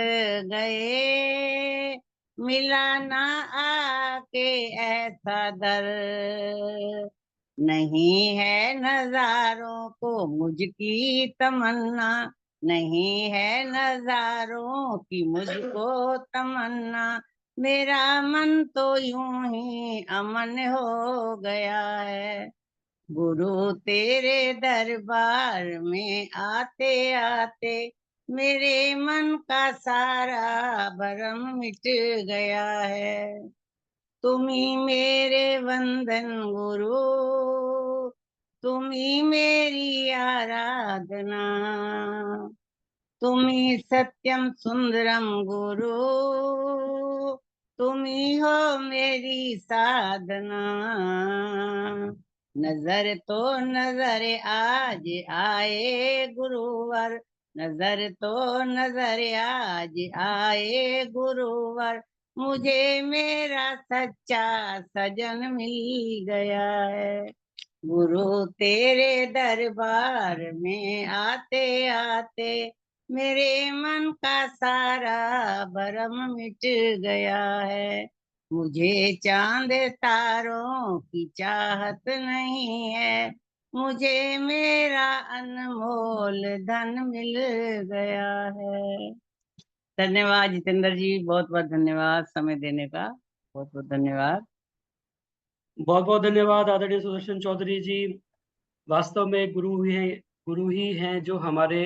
गए मिला ना आके ऐसा दर। नहीं है नजारों को मुझकी तमन्ना, नहीं है नजारों की मुझको तमन्ना। मेरा मन तो यूं ही अमन हो गया है। गुरु तेरे दरबार में आते आते मेरे मन का सारा भरम मिट गया है। तुम ही मेरे वंदन गुरु, तुम ही मेरी आराधना, तुम ही सत्यम सुंदरम गुरु, तुम ही हो मेरी साधना। नजर तो नजर आज आए गुरुवर, नजर तो नजर आज आए गुरुवर। मुझे मेरा सच्चा सजन मिल गया है। गुरु तेरे दरबार में आते आते मेरे मन का सारा भरम मिट गया है। मुझे चांद तारों की चाहत नहीं है, मुझे मेरा अनमोल धन मिल गया है। धन्यवाद जितेंद्र जी, बहुत बहुत धन्यवाद समय देने का, बहुत बहुत धन्यवाद। बहुत बहुत धन्यवाद आदरणीय सुदर्शन चौधरी जी। वास्तव में गुरु ही हैं जो हमारे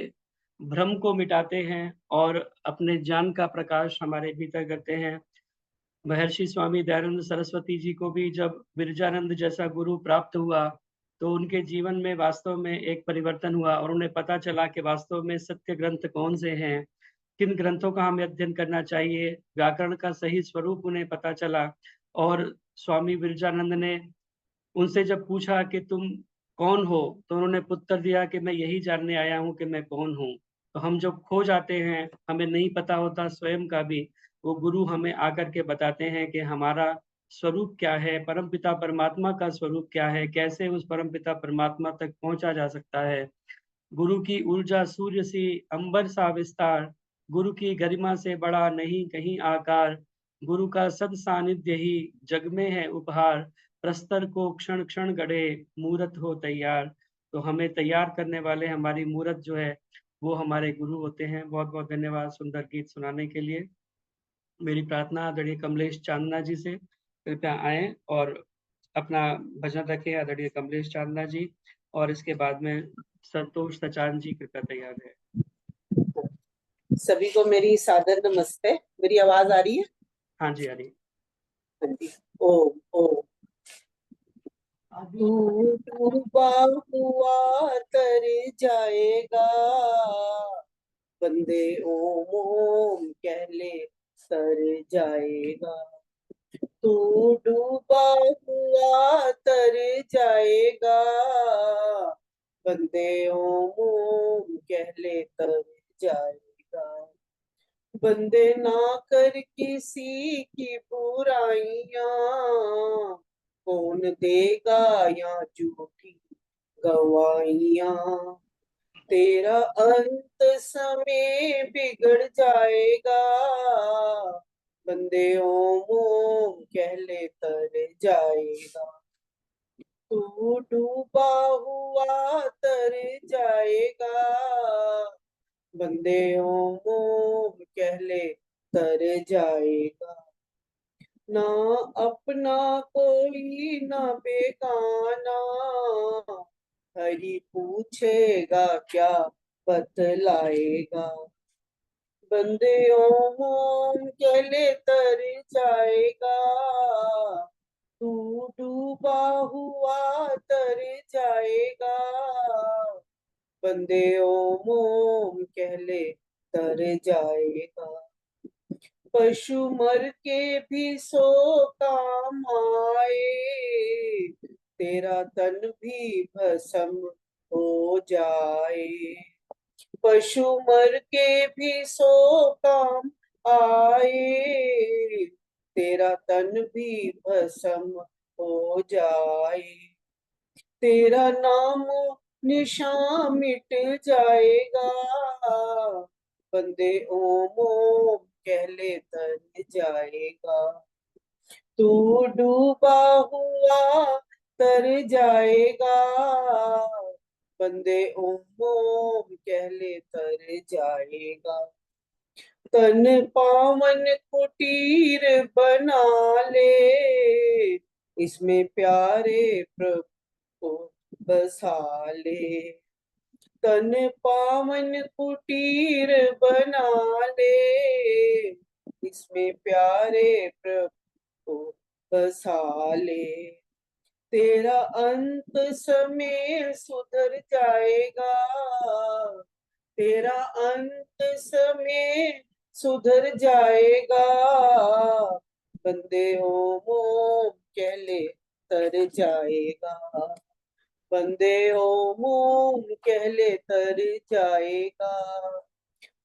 भ्रम को मिटाते हैं और अपने ज्ञान का प्रकाश हमारे भीतर करते हैं। महर्षि स्वामी दयानंद सरस्वती जी को भी जब बिरजानंद जैसा गुरु प्राप्त हुआ तो उनके जीवन में वास्तव में एक परिवर्तन हुआ और उन्हें पता चला कि वास्तव में सत्य ग्रंथ कौन से हैं, किन ग्रंथों का हमें अध्ययन करना चाहिए, व्याकरण का सही स्वरूप उन्हें पता चला। और स्वामी बिरजानंद ने उनसे जब पूछा कि तुम कौन हो, तो उन्होंने उत्तर दिया कि मैं यही जानने आया हूँ कि मैं कौन हूँ। तो हम जब खो जाते हैं, हमें नहीं पता होता स्वयं का भी, वो गुरु हमें आकर के बताते हैं कि हमारा स्वरूप क्या है, परमपिता परमात्मा का स्वरूप क्या है, कैसे उस परमपिता परमात्मा तक पहुंचा जा सकता है। गुरु की ऊर्जा सूर्य सी अंबर सा विस्तार, गुरु की गरिमा से बड़ा नहीं कहीं आकार, गुरु का सद सानिध्य ही जग में है उपहार, प्रस्तर को क्षण क्षण गढ़े मूरत हो तैयार। तो हमें तैयार करने वाले हमारी मूरत जो है वो हमारे गुरु होते हैं। बहुत बहुत धन्यवाद सुंदर गीत सुनाने के लिए। मेरी प्रार्थना आदरणीय कमलेश चांदना जी से, कृपया आए और अपना भजन रखें आदरणीय कमलेश चांदना जी, और इसके बाद में संतोष सचान जी कृपया तैयार है। सभी को मेरी सादर नमस्ते। मेरी आवाज आ रही है? हाँ जी, आ रही है। हाँ जी। ओम ओम। तू डूबा हुआ तर जाएगा, बंदे ओम ओम कह ले तर जाएगा। तू डूबा हुआ तर जाएगा, बंदे ओम ओम कह ले तर जाएगा। बंदे ना कर किसी की बुराइयां, कौन देगा या झूठी गवाइयां। तेरा अंत समय बिगड़ जाएगा, बंदे ओम ओम कह ले तर जाएगा। तू डूबा हुआ तर जाएगा, बंदे ओम ओम कह ले तर जाएगा। ना अपना कोई ना बेगाना, हरि पूछेगा क्या बतलाएगा। बंदे ओम ओम कह ले तर जाएगा, तू डूबा हुआ तर जाएगा। बंदे ओम ओम कह ले तर जाएगा। पशु मर के भी सो काम आए, तेरा तन भी भस्म हो जाए। पशु मर के भी सो काम आए, तेरा तन भी भस्म हो जाए। तेरा नाम निशान मिट जाएगा, बंदे ओम ओम कह ले तर जाएगा। तू डूबा हुआ तर जाएगा, बंदे ओम ओम कह ले तर जाएगा। तन पावन कुटीर बना ले, इसमें प्यारे प्रभु बसा ले। तन पावन कुटीर बना ले, इसमें प्यारे प्रभु बसा ले। तेरा अंत समय सुधर जाएगा, तेरा अंत समय सुधर जाएगा। बंदे ओम ओम कह ले तर जाएगा, बंदे ओम ओम कह ले तर जाएगा।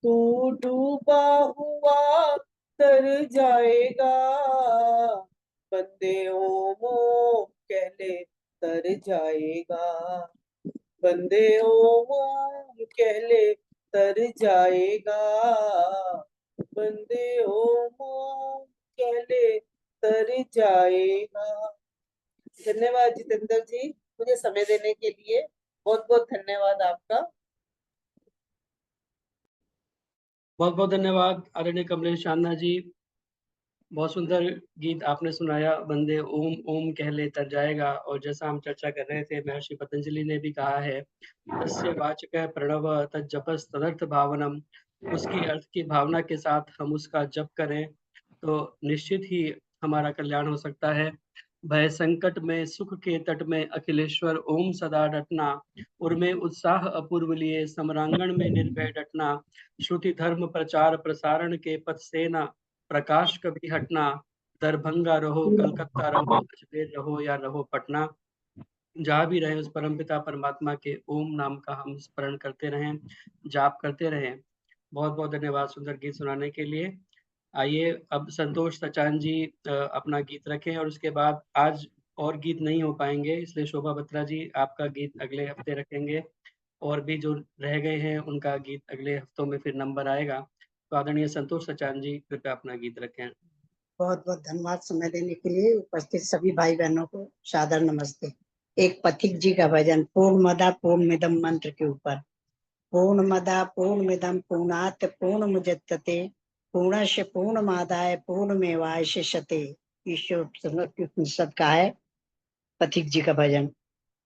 तू डूबा हुआ तर जाएगा, बंदे ओम ओम कह ले तर जाएगा। बंदे ओम ओम कह ले तर जाएगा, बंदे ओम ओम कह ले तर जाएगा। धन्यवाद जितेंद्र जी, मुझे समय देने के लिए बहुत बहुत धन्यवाद आपका। बहुत बहुत धन्यवाद आदरणीय कमलेश चांदना जी। बहुत सुंदर गीत आपने सुनाया, बंदे ओम ओम कह ले तर जाएगा। और जैसा हम चर्चा कर रहे थे, महर्षि पतंजलि ने भी कहा है, तस्य वाचकः प्रणव तज्जपस् तदर्थ भावनम। उसकी अर्थ की भावना के साथ हम उसका जप करें तो निश्चित ही हमारा कल्याण हो सकता है। भय संकट में सुख के तट में अखिलेश्वर ओम सदा डटना, उर्मे उत्साह अपूर्व लिए समरांगण में निर्भय डटना। श्रुति धर्म प्रचार प्रसारण के पथ से न प्रकाश कभी हटना। दरभंगा रहो कलकत्ता रहो अजमेर रहो या रहो पटना, जहाँ भी रहे उस परमपिता परमात्मा के ओम नाम का हम स्मरण करते रहें, जाप करते रहें। बहुत बहुत धन्यवाद सुंदर गीत सुनाने के लिए। आइए अब संतोष सचान जी अपना गीत रखें, और उसके बाद आज और गीत नहीं हो पाएंगे, इसलिए शोभा बत्रा जी आपका गीत अगले हफ्ते रखेंगे, और भी जो रह गए हैं उनका गीत अगले हफ्तों में फिर नंबर आएगा। तो आदरणीय संतोष सचान जी कृपया अपना गीत रखें। बहुत बहुत धन्यवाद समय देने के लिए। उपस्थित सभी भाई बहनों को सादर नमस्ते। एक पथिक जी का भजन पूर्णमदा पूर्णमिदं मंत्र के ऊपर। पूर्णमदा पूर्णमिदं पूर्णात् पूर्णमुदच्यते पूर्णस्य पूर्णमादाय पूर्णमेवावशिष्यते। ईश्वर उपनिषद का है, पथिक जी का भजन।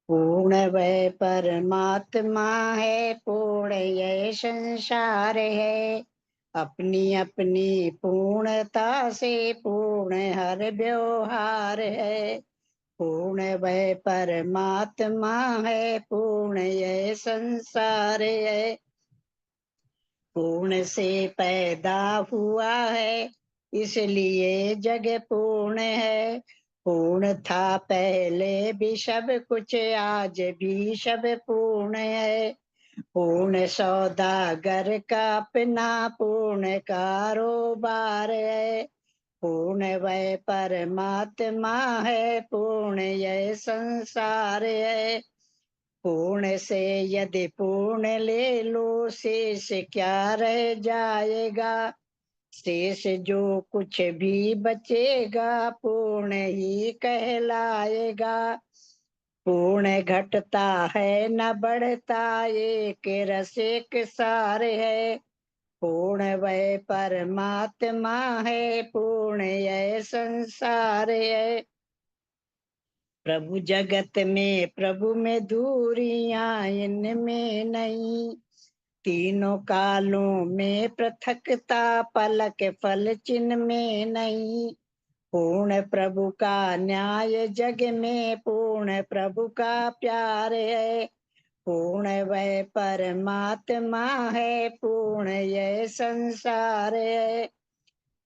पूर्ण वह परमात्मा है, पूर्ण यह संसार है, अपनी अपनी पूर्णता से पूर्ण हर व्यवहार है। पूर्ण वह परमात्मा है, पूर्ण यह संसार है, पूर्ण से पैदा हुआ है, इसलिए जग पूर्ण है। पूर्ण था पहले भी सब कुछ, आज भी सब पूर्ण है। पूर्ण सौदागर का अपना पूर्ण कारोबार है। पूर्ण वह परमात्मा है, पूर्ण यह संसार है। पूर्ण से यदि पूर्ण ले लो, शेष क्या रह जाएगा। शेष जो कुछ भी बचेगा, पूर्ण ही कहलाएगा। पूर्ण घटता है न बढ़ता, एक रस एक सार है। पूर्ण वह परमात्मा है, पूर्ण यह संसार है। प्रभु जगत में प्रभु में दूरियां इनमें नहीं, तीनों कालों में पृथकता पलक फल चिन्ह में नहीं। पूर्ण प्रभु का न्याय जग में, पूर्ण प्रभु का प्यार है। पूर्ण वह परमात्मा है, पूर्ण यह संसार है।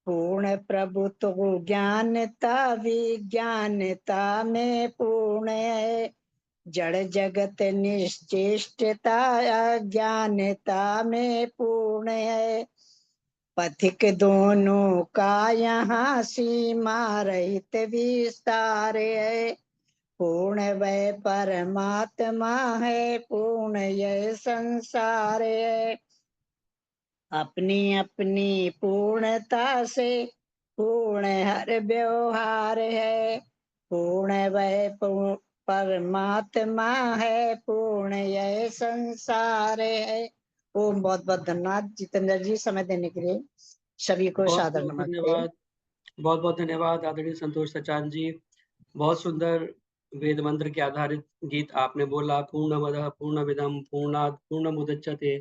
पूर्ण प्रभु तो ज्ञानता विज्ञानता में पूर्ण है। जड़ जगत निश्चेष्टता अज्ञानता में पूर्ण है। पथिक दोनों का यहाँ सीमा रहित विस्तार है। पूर्ण वह परमात्मा है, पूर्ण यह संसार है। अपनी अपनी पूर्णता से पूर्ण हर व्यवहार है। पूर्ण वह परमात्मा है, पूर्ण यह संसार है। ओम। बहुत बहुत धन्यवाद जितेंद्र जी, समय देने के लिए सभी को बहुत सादर बहुत नमस्ते। धन्यवाद, बहुत बहुत धन्यवाद आदरणीय संतोष सचान जी। बहुत सुंदर वेद मंत्र के आधारित गीत आपने बोला। पूर्णमदः पूर्णमिदं पूर्णात् पूर्णमुदच्यते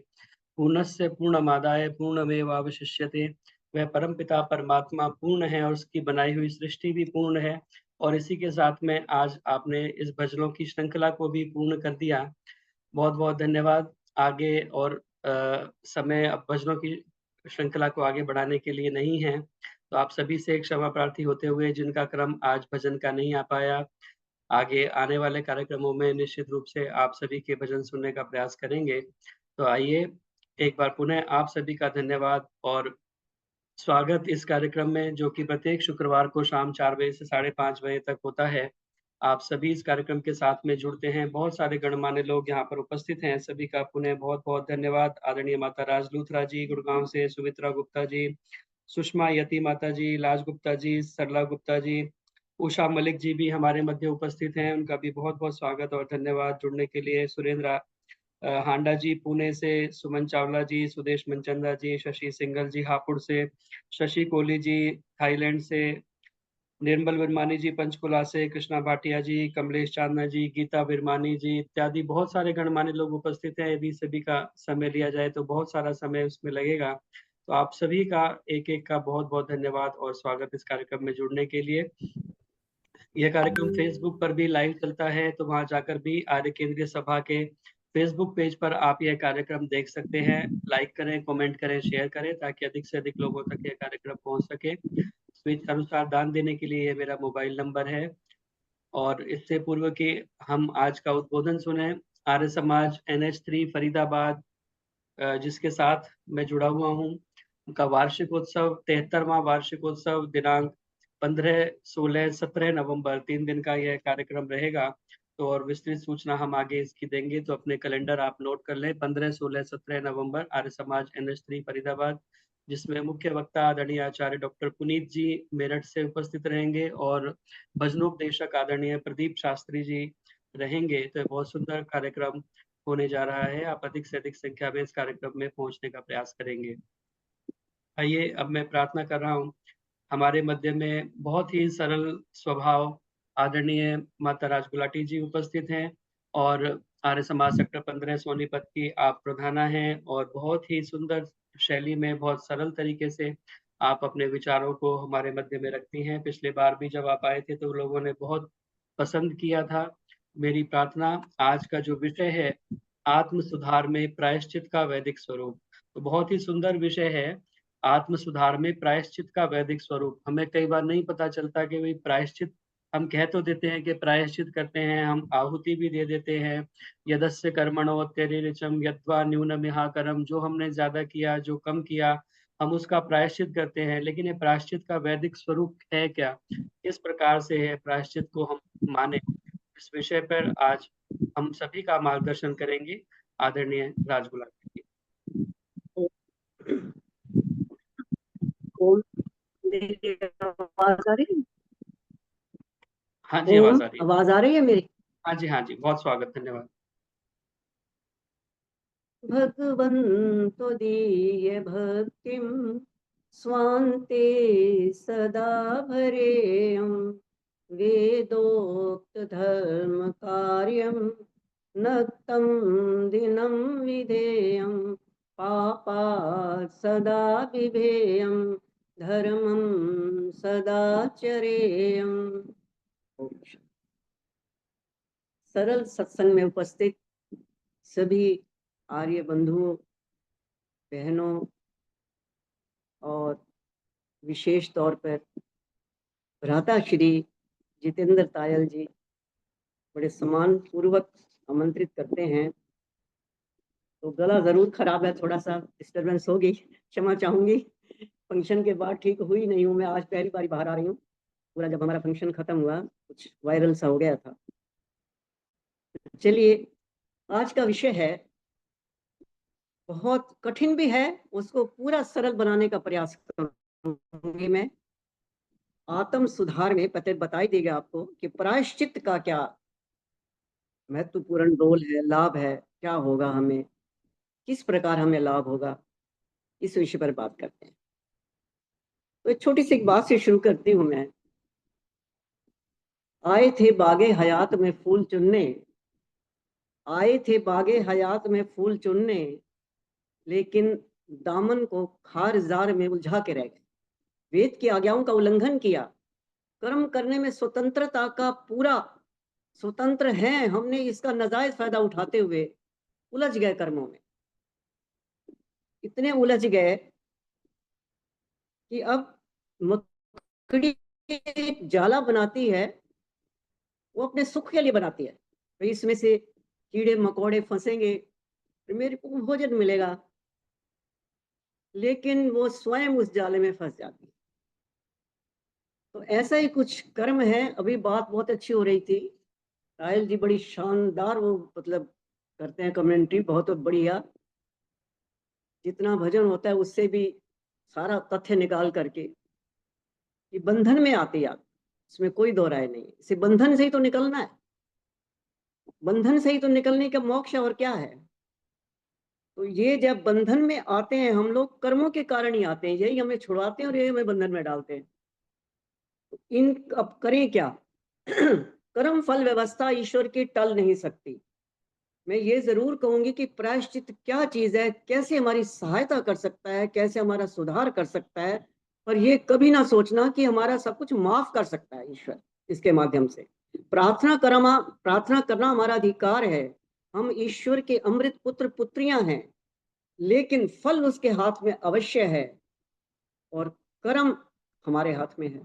पूर्णस्य पूर्णमादाय पूर्णमेवावशिष्यते। वह परमपिता परमात्मा पूर्ण है और उसकी बनाई हुई सृष्टि भी पूर्ण है। और इसी के साथ में आज आपने इस भजनों की श्रृंखला को भी पूर्ण कर दिया। बहुत बहुत धन्यवाद। आगे और समय अब भजनों की श्रृंखला को आगे बढ़ाने के लिए नहीं है, तो आप सभी से क्षमा प्रार्थी होते हुए जिनका क्रम आज भजन का नहीं आ पाया, आगे आने वाले कार्यक्रमों में निश्चित रूप से आप सभी के भजन सुनने का प्रयास करेंगे। तो आइए एक बार पुनः आप सभी का धन्यवाद और स्वागत इस कार्यक्रम में, जो कि प्रत्येक शुक्रवार को शाम 4 बजे से 5:30 बजे तक होता है। आप सभी इस कार्यक्रम के साथ में जुड़ते हैं। बहुत सारे गणमान्य लोग यहाँ पर उपस्थित हैं। सभी का पुनः बहुत-बहुत धन्यवाद। आदरणीय माता राज लूथरा जी गुड़गांव से, सुमित्रा गुप्ता जी, सुषमा यति माता जी, लाज गुप्ता जी, सरला गुप्ता जी, उषा मलिक जी भी हमारे मध्य उपस्थित हैं। उनका भी बहुत-बहुत स्वागत और धन्यवाद जुड़ने के लिए। सुरेंद्र हांडा जी पुणे से, सुमन चावला जी, सुदेश मनचंदा जी, शशि सिंघल जी हापुड़ से, शशि कोहली जी थाईलैंड से, निर्मल विरमानी जी पंचकुला से, कृष्णा भाटिया जी, कमलेश चांदना जी, गीता विरमानी जी इत्यादि बहुत सारे गणमान्य लोग उपस्थित हैं। यदि सभी का समय लिया जाए तो बहुत सारा समय उसमें लगेगा। तो आप सभी का एक-एक का बहुत-बहुत धन्यवाद और स्वागत इस कार्यक्रम में जुड़ने के लिए। यह कार्यक्रम फेसबुक पर भी लाइव चलता है, तो वहां जाकर भी आर्य केंद्रीय सभा के फेसबुक पेज पर आप यह कार्यक्रम देख सकते हैं। लाइक करें, कमेंट करें, शेयर करें, ताकि अधिक से अधिक लोगों तक यह कार्यक्रम पहुंच सके। स्विच अनुसार दान देने के लिए ये मेरा मोबाइल नंबर है। और इससे पूर्व कि हम आज का उद्बोधन सुने, आर्य समाज NH3 फरीदाबाद जिसके साथ मैं जुड़ा हुआ हूँ, उनका वार्षिक उत्सव 73वां वार्षिक उत्सव दिनांक 15, 16, 17 नवंबर 3 दिन का यह कार्यक्रम रहेगा। तो और विस्तृत सूचना हम आगे इसकी देंगे, तो अपने कैलेंडर आप नोट कर लें। 15, 16, 17 नवंबर आर्य समाज NH3 फरीदाबाद, जिसमें मुख्य वक्ता आदरणीय आचार्य डॉक्टर पुनीत जी मेरठ से उपस्थित रहेंगे और भजनोपदेशक आदरणीय प्रदीप शास्त्री जी रहेंगे। तो बहुत सुंदर कार्यक्रम होने जा रहा है। आप अधिक से अधिक संख्या में इस कार्यक्रम में पहुंचने का प्रयास करेंगे। आइए, अब मैं प्रार्थना कर रहा हूँ। हमारे मध्य में बहुत ही सरल स्वभाव आदरणीय माता राज गुलाटी जी उपस्थित हैं और आर्य समाज सेक्टर 15 सोनीपत की आप प्रधाना हैं और बहुत ही सुंदर शैली में, बहुत सरल तरीके से आप अपने विचारों को हमारे मध्य में रखती हैं। पिछले बार भी जब आप आए थे तो लोगों ने बहुत पसंद किया था। मेरी प्रार्थना, आज का जो विषय है आत्म सुधार में प्रायश्चित का वैदिक स्वरूप, तो बहुत ही सुंदर विषय है। आत्म सुधार में प्रायश्चित का वैदिक स्वरूप। हमें कई बार नहीं पता चलता कि भाई प्रायश्चित, हम कह तो देते हैं कि प्रायश्चित करते हैं, हम आहुति भी दे देते हैं, यदस्य कर्मणो अत्यरिचम यद्वा न्यूनमिहा करम, जो हमने ज्यादा किया, जो कम किया, हम उसका प्रायश्चित करते हैं। लेकिन ये प्रायश्चित का वैदिक स्वरूप है क्या, किस प्रकार से है प्रायश्चित को हम माने, इस विषय पर आज हम सभी का मार्गदर्शन करेंगे आदरणीय राजगुलाटी जी। मेरी आवाज आ रही है? हाँ जी, आवाज आ रही है। आवाज आ रही है मेरी? हाँ जी, हाँ जी, बहुत स्वागत, धन्यवाद। भगवन्तो दीय भक्तिं स्वान्ते सदा भरेयं वेदोक्त धर्म कार्यं नक्तं दिनं विधेयं पापात् सदा बिभेयं धर्मं सदा चरेयं। सरल सत्संग में उपस्थित सभी आर्य बंधुओं, बहनों और विशेष तौर पर भ्राता श्री जितेंद्र तायल जी बड़े सम्मान पूर्वक आमंत्रित करते हैं। तो गला जरूर खराब है, थोड़ा सा डिस्टरबेंस होगी, क्षमा चाहूंगी। फंक्शन के बाद ठीक हुई नहीं हूँ मैं, आज पहली बार बाहर आ रही हूँ। पूरा जब हमारा फंक्शन खत्म हुआ कुछ वायरल सा हो गया था। चलिए, आज का विषय है, बहुत कठिन भी है, उसको पूरा सरल बनाने का प्रयास करूंगी मैं। आत्म सुधार में पता बताई देगा आपको कि प्रायश्चित का क्या महत्वपूर्ण रोल है, लाभ है, क्या होगा, हमें किस प्रकार हमें लाभ होगा, इस विषय पर बात करते हैं। तो एक छोटी सी एक बात से शुरू करती हूं मैं। आए थे बागे हयात में फूल चुनने, आए थे बागे हयात में फूल चुनने, लेकिन दामन को खार जार में उलझा के रह गए। वेद की आज्ञाओं का उल्लंघन किया, कर्म करने में स्वतंत्रता का पूरा स्वतंत्र हैं, हमने इसका नाजायज फायदा उठाते हुए उलझ गए कर्मों में। इतने उलझ गए कि अब मकड़ी एक जाला बनाती है, वो अपने सुख के लिए बनाती है, तो इसमें से कीड़े मकोड़े फंसेंगे, मेरे को भोजन मिलेगा, लेकिन वो स्वयं उस जाले में फंस जाती है। तो ऐसा ही कुछ कर्म है। अभी बात बहुत अच्छी हो रही थी, तायल जी बड़ी शानदार वो मतलब करते हैं कमेंट्री, बहुत बढ़िया। जितना भजन होता है उससे भी सारा तथ्य निकाल करके कि बंधन में आते आप, इसमें कोई दो राय नहीं। इसे बंधन से ही तो निकलना है, बंधन से ही तो निकलने का मोक्ष और क्या है। तो ये जब बंधन में आते हैं हम लोग, कर्मों के कारण ही आते हैं, यही हमें छुड़वाते हैं और यही हमें बंधन में डालते हैं। तो इन अब करें क्या? कर्म फल व्यवस्था ईश्वर की टल नहीं सकती। मैं ये जरूर कहूंगी कि प्रायश्चित क्या चीज है, कैसे हमारी सहायता कर सकता है, कैसे हमारा सुधार कर सकता है, पर ये कभी ना सोचना कि हमारा सब कुछ माफ कर सकता है ईश्वर इसके माध्यम से। प्रार्थना करना हमारा अधिकार है। हम ईश्वर के अमृत पुत्र पुत्रियां हैं, लेकिन फल उसके हाथ में अवश्य है और कर्म हमारे हाथ में है।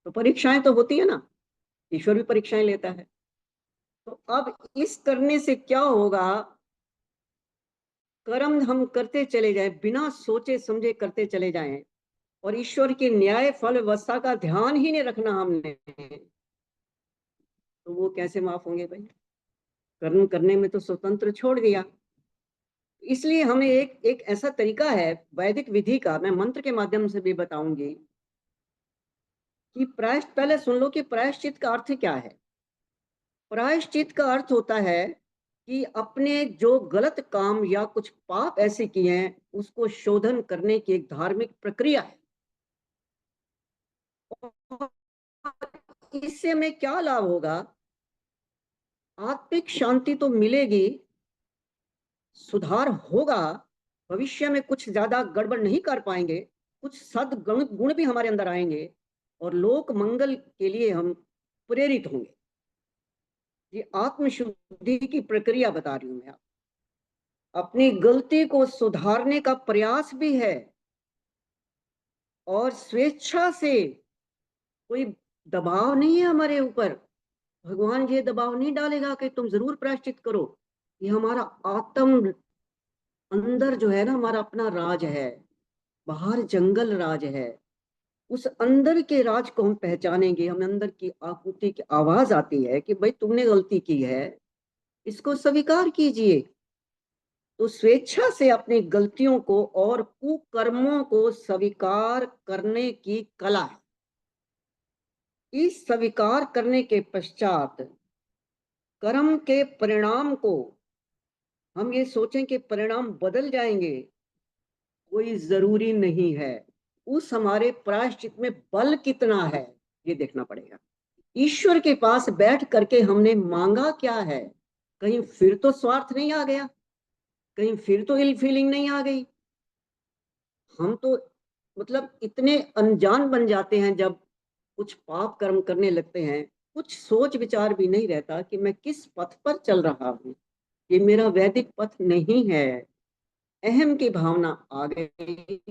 तो परीक्षाएं तो होती है ना, ईश्वर भी परीक्षाएं लेता है। तो अब इस करने से क्या होगा? कर्म हम करते चले जाएं, बिना सोचे समझे करते चले जाएं, और ईश्वर की न्याय फल व्यवस्था का ध्यान ही नहीं रखना हमने, तो वो कैसे माफ होंगे भाई? कर्म करने में तो स्वतंत्र छोड़ दिया। इसलिए हमें एक ऐसा तरीका है वैदिक विधि का, मैं मंत्र के माध्यम से भी बताऊंगी कि पहले सुन लो कि प्रायश्चित का अर्थ क्या है। प्रायश्चित का अर्थ होता है कि अपने जो गलत काम या कुछ पाप ऐसे किए हैं उसको शोधन करने की एक धार्मिक प्रक्रिया है। इससे हमें क्या लाभ होगा? आत्मिक शांति तो मिलेगी, सुधार होगा, भविष्य में कुछ ज्यादा गड़बड़ नहीं कर पाएंगे, कुछ सद्गुण गुण भी हमारे अंदर आएंगे और लोक मंगल के लिए हम प्रेरित होंगे। ये आत्मशुद्धि की प्रक्रिया बता रही हूं मैं। अपनी गलती को सुधारने का प्रयास भी है और स्वेच्छा से, कोई दबाव नहीं है हमारे ऊपर। भगवान ये दबाव नहीं डालेगा कि तुम जरूर प्रायश्चित करो। ये हमारा आत्म अंदर जो है ना, हमारा अपना राज है, बाहर जंगल राज है। उस अंदर के राज को हम पहचानेंगे। हम अंदर की आकुति की आवाज आती है कि भाई तुमने गलती की है, इसको स्वीकार कीजिए। तो स्वेच्छा से अपनी गलतियों को और कुकर्मों को स्वीकार करने की कला है। इस स्वीकार करने के पश्चात कर्म के परिणाम को हम ये सोचें कि परिणाम बदल जाएंगे, कोई जरूरी नहीं है। उस हमारे प्रायश्चित में बल कितना है ये देखना पड़ेगा। ईश्वर के पास बैठ करके हमने मांगा क्या है? कहीं फिर तो स्वार्थ नहीं आ गया, कहीं फिर तो इल फीलिंग नहीं आ गई। हम तो मतलब इतने अनजान बन जाते हैं जब कुछ पाप कर्म करने लगते हैं, कुछ सोच विचार भी नहीं रहता कि मैं किस पथ पर चल रहा हूँ, ये मेरा वैदिक पथ नहीं है। अहम की भावना आ गई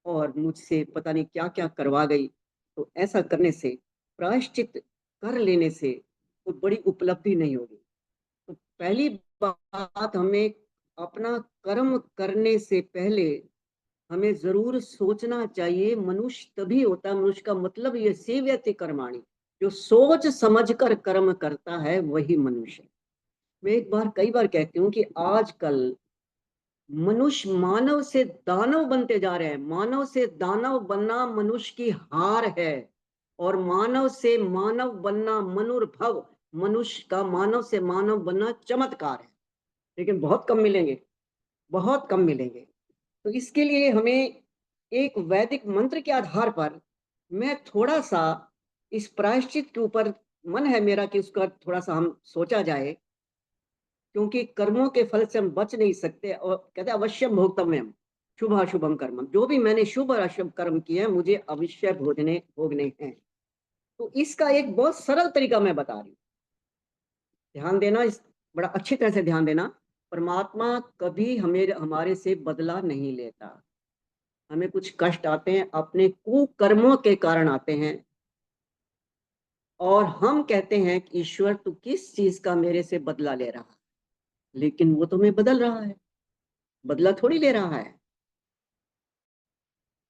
और मुझसे पता नहीं क्या क्या करवा गई। तो ऐसा करने से, प्रायश्चित कर लेने से कोई बड़ी उपलब्धि नहीं होगी। तो पहली बात, हमें अपना कर्म करने से पहले हमें जरूर सोचना चाहिए। मनुष्य तभी होता है, मनुष्य का मतलब ये सेव्यति कर्माणि, जो सोच समझ कर कर्म करता है वही मनुष्य। मैं कई बार कहती हूँ कि आजकल मनुष्य मानव से दानव बनते जा रहे हैं। मानव से दानव बनना मनुष्य की हार है और मानव से मानव बनना मनुर्भव, मनुष्य का मानव से मानव बनना चमत्कार है। लेकिन बहुत कम मिलेंगे, बहुत कम मिलेंगे। तो इसके लिए हमें एक वैदिक मंत्र के आधार पर मैं थोड़ा सा इस प्रायश्चित के ऊपर मन है मेरा कि उसका थोड़ा सा हम सोचा जाए, क्योंकि कर्मों के फल से हम बच नहीं सकते। और कहते हैं अवश्यम भोक्तव्यम शुभ अशुभम कर्म, जो भी मैंने शुभ और अशुभ कर्म किए हैं मुझे अवश्य भोगने हैं। तो इसका एक बहुत सरल तरीका मैं बता रही हूँ, ध्यान देना, इस बड़ा अच्छी तरह से ध्यान देना। परमात्मा कभी हमारे से बदला नहीं लेता। हमें कुछ कष्ट आते हैं, अपने कुकर्मों के कारण आते हैं, और हम कहते हैं कि ईश्वर तू किस चीज का मेरे से बदला ले रहा है, लेकिन वो तुम्हें बदल रहा है, बदला थोड़ी ले रहा है।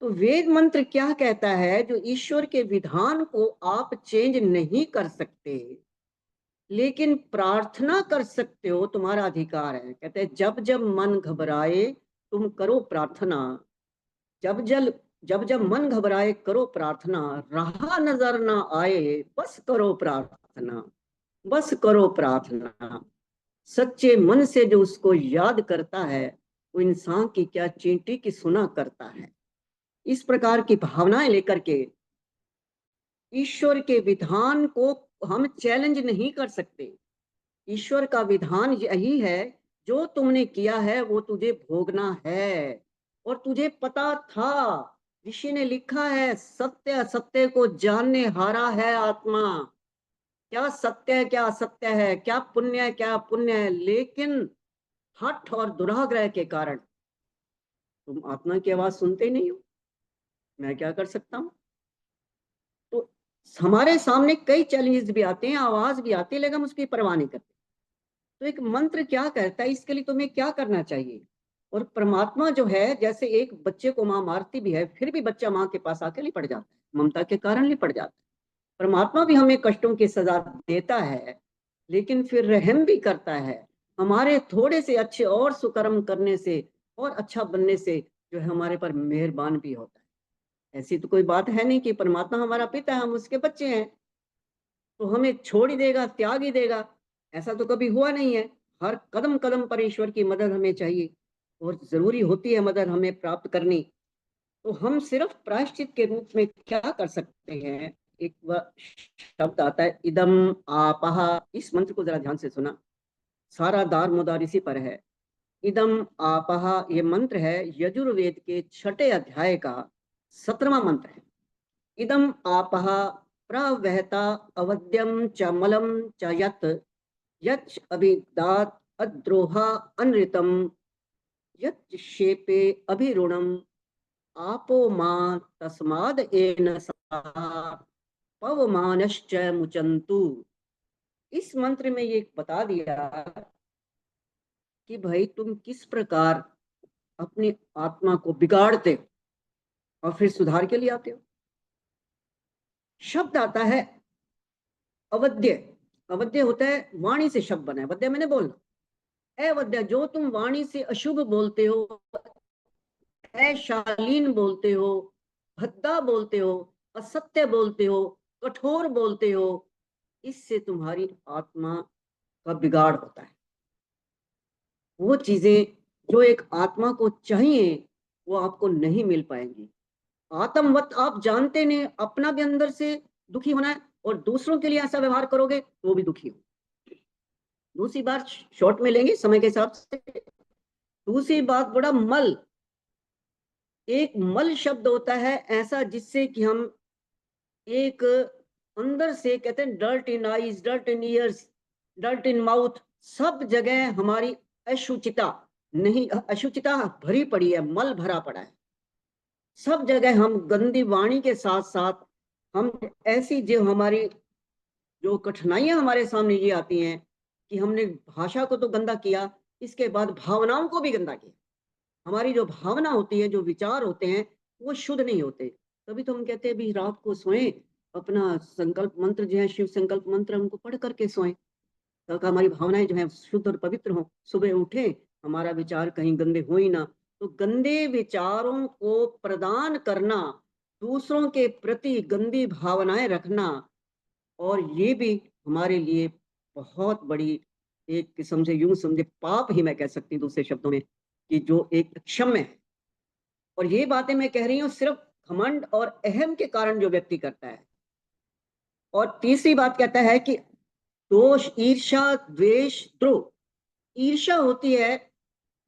तो वेद मंत्र क्या कहता है? जो ईश्वर के विधान को आप चेंज नहीं कर सकते, लेकिन प्रार्थना कर सकते हो, तुम्हारा अधिकार है। कहते हैं जब जब मन घबराए तुम करो प्रार्थना, जब जब मन घबराए करो प्रार्थना, राह नजर ना आए बस करो प्रार्थना, बस करो प्रार्थना। सच्चे मन से जो उसको याद करता है वो इंसान की क्या चींटी की सुना करता है। इस प्रकार की भावनाएं लेकर के ईश्वर के विधान को हम चैलेंज नहीं कर सकते। ईश्वर का विधान यही है, जो तुमने किया है वो तुझे भोगना है। और तुझे पता था, ऋषि ने लिखा है, सत्य असत्य को जानने हारा है आत्मा। क्या सत्य है क्या असत्य है, क्या पुण्य है क्या पुण्य है, लेकिन हठ और दुराग्रह के कारण तुम आत्मा की आवाज सुनते ही नहीं हो। मैं क्या कर सकता हूं? तो हमारे सामने कई चैलेंजेस भी आते हैं, आवाज भी आती है, लेकिन हम उसकी परवाह नहीं करते। तो एक मंत्र क्या कहता है, इसके लिए तुम्हें क्या करना चाहिए? और परमात्मा जो है, जैसे एक बच्चे को माँ मारती भी है, फिर भी बच्चा माँ के पास आके लिपट जाता है, ममता के कारण लिपट जाता है। परमात्मा भी हमें कष्टों की सजा देता है, लेकिन फिर रहम भी करता है। हमारे थोड़े से अच्छे और सुकर्म करने से और अच्छा बनने से जो है हमारे पर मेहरबान भी होता है। ऐसी तो कोई बात है नहीं कि परमात्मा हमारा पिता है, हम उसके बच्चे हैं तो हमें छोड़ ही देगा, त्याग ही देगा। ऐसा तो कभी हुआ नहीं है। हर कदम कदम पर ईश्वर की मदद हमें चाहिए और जरूरी होती है मदद हमें प्राप्त करनी। तो हम सिर्फ प्रायश्चित के रूप में क्या कर सकते हैं, एक शब्द आता है इदम आपहा। इस मंत्र को जरा ध्यान से सुना, सारा दार मुदार इसी पर है। इदम आपहा ये मंत्र है यजुर्वेद के 6 अध्याय का 17वां मंत्र है। इदम आपहा प्रवहता अवद्यम च मलम च यत् अभिदात अद्रोहा अनृतम यत् शेपे अभिरुणम आपो मां तस्माद एन सा पवमानश्च मुचंतु। इस मंत्र में ये बता दिया कि भाई तुम किस प्रकार अपनी आत्मा को बिगाड़ते हो और फिर सुधार के लिए आते हो। शब्द आता है अवध्य। अवध्य होता है वाणी से शब्द बना है, वध्य मैंने बोलना। अवध्य जो तुम वाणी से अशुभ बोलते हो, अशालीन बोलते हो, भद्दा बोलते हो, असत्य बोलते हो, कठोर बोलते हो, इससे तुम्हारी आत्मा का बिगाड़ होता है। वो चीजें जो एक आत्मा को चाहिए वो आपको नहीं मिल पाएंगी। आत्मवत आप जानते नहीं, अपना भी अंदर से दुखी होना है और दूसरों के लिए ऐसा व्यवहार करोगे तो वो भी दुखी हो। दूसरी बात शॉर्ट में लेंगे समय के हिसाब से। दूसरी बात बड़ा मल, एक मल शब्द होता है ऐसा जिससे कि हम एक अंदर से कहते हैं dirt in eyes, dirt in years, dirt in mouth, सब जगह हमारी अशुचिता नहीं, अशुचिता भरी पड़ी है, मल भरा पड़ा है सब जगह। हम गंदी वाणी के साथ साथ हम ऐसी जो हमारी जो कठिनाइयां हमारे सामने ये आती हैं कि हमने भाषा को तो गंदा किया, इसके बाद भावनाओं को भी गंदा किया। हमारी जो भावना होती है, जो विचार होते हैं वो शुद्ध नहीं होते। तभी तो हम कहते हैं भी रात को सोएं, अपना संकल्प मंत्र जो है शिव संकल्प मंत्र हमको पढ़ करके सोएं, ताकि हमारी भावनाएं जो है शुद्ध और पवित्र हों। सुबह उठें, हमारा विचार कहीं गंदे हो ही ना। तो गंदे विचारों को प्रदान करना, दूसरों के प्रति गंदी भावनाएं रखना, और ये भी हमारे लिए बहुत बड़ी एक किस्म से यूं समझे पाप ही मैं कह सकती हूँ दूसरे शब्दों में, कि जो एक क्षम्य है। और ये बातें मैं कह रही हूँ सिर्फ घमंड और अहम के कारण जो व्यक्ति करता है। और तीसरी बात कहता है कि दोष, ईर्ष्या, द्वेष, द्रोह। ईर्ष्या होती है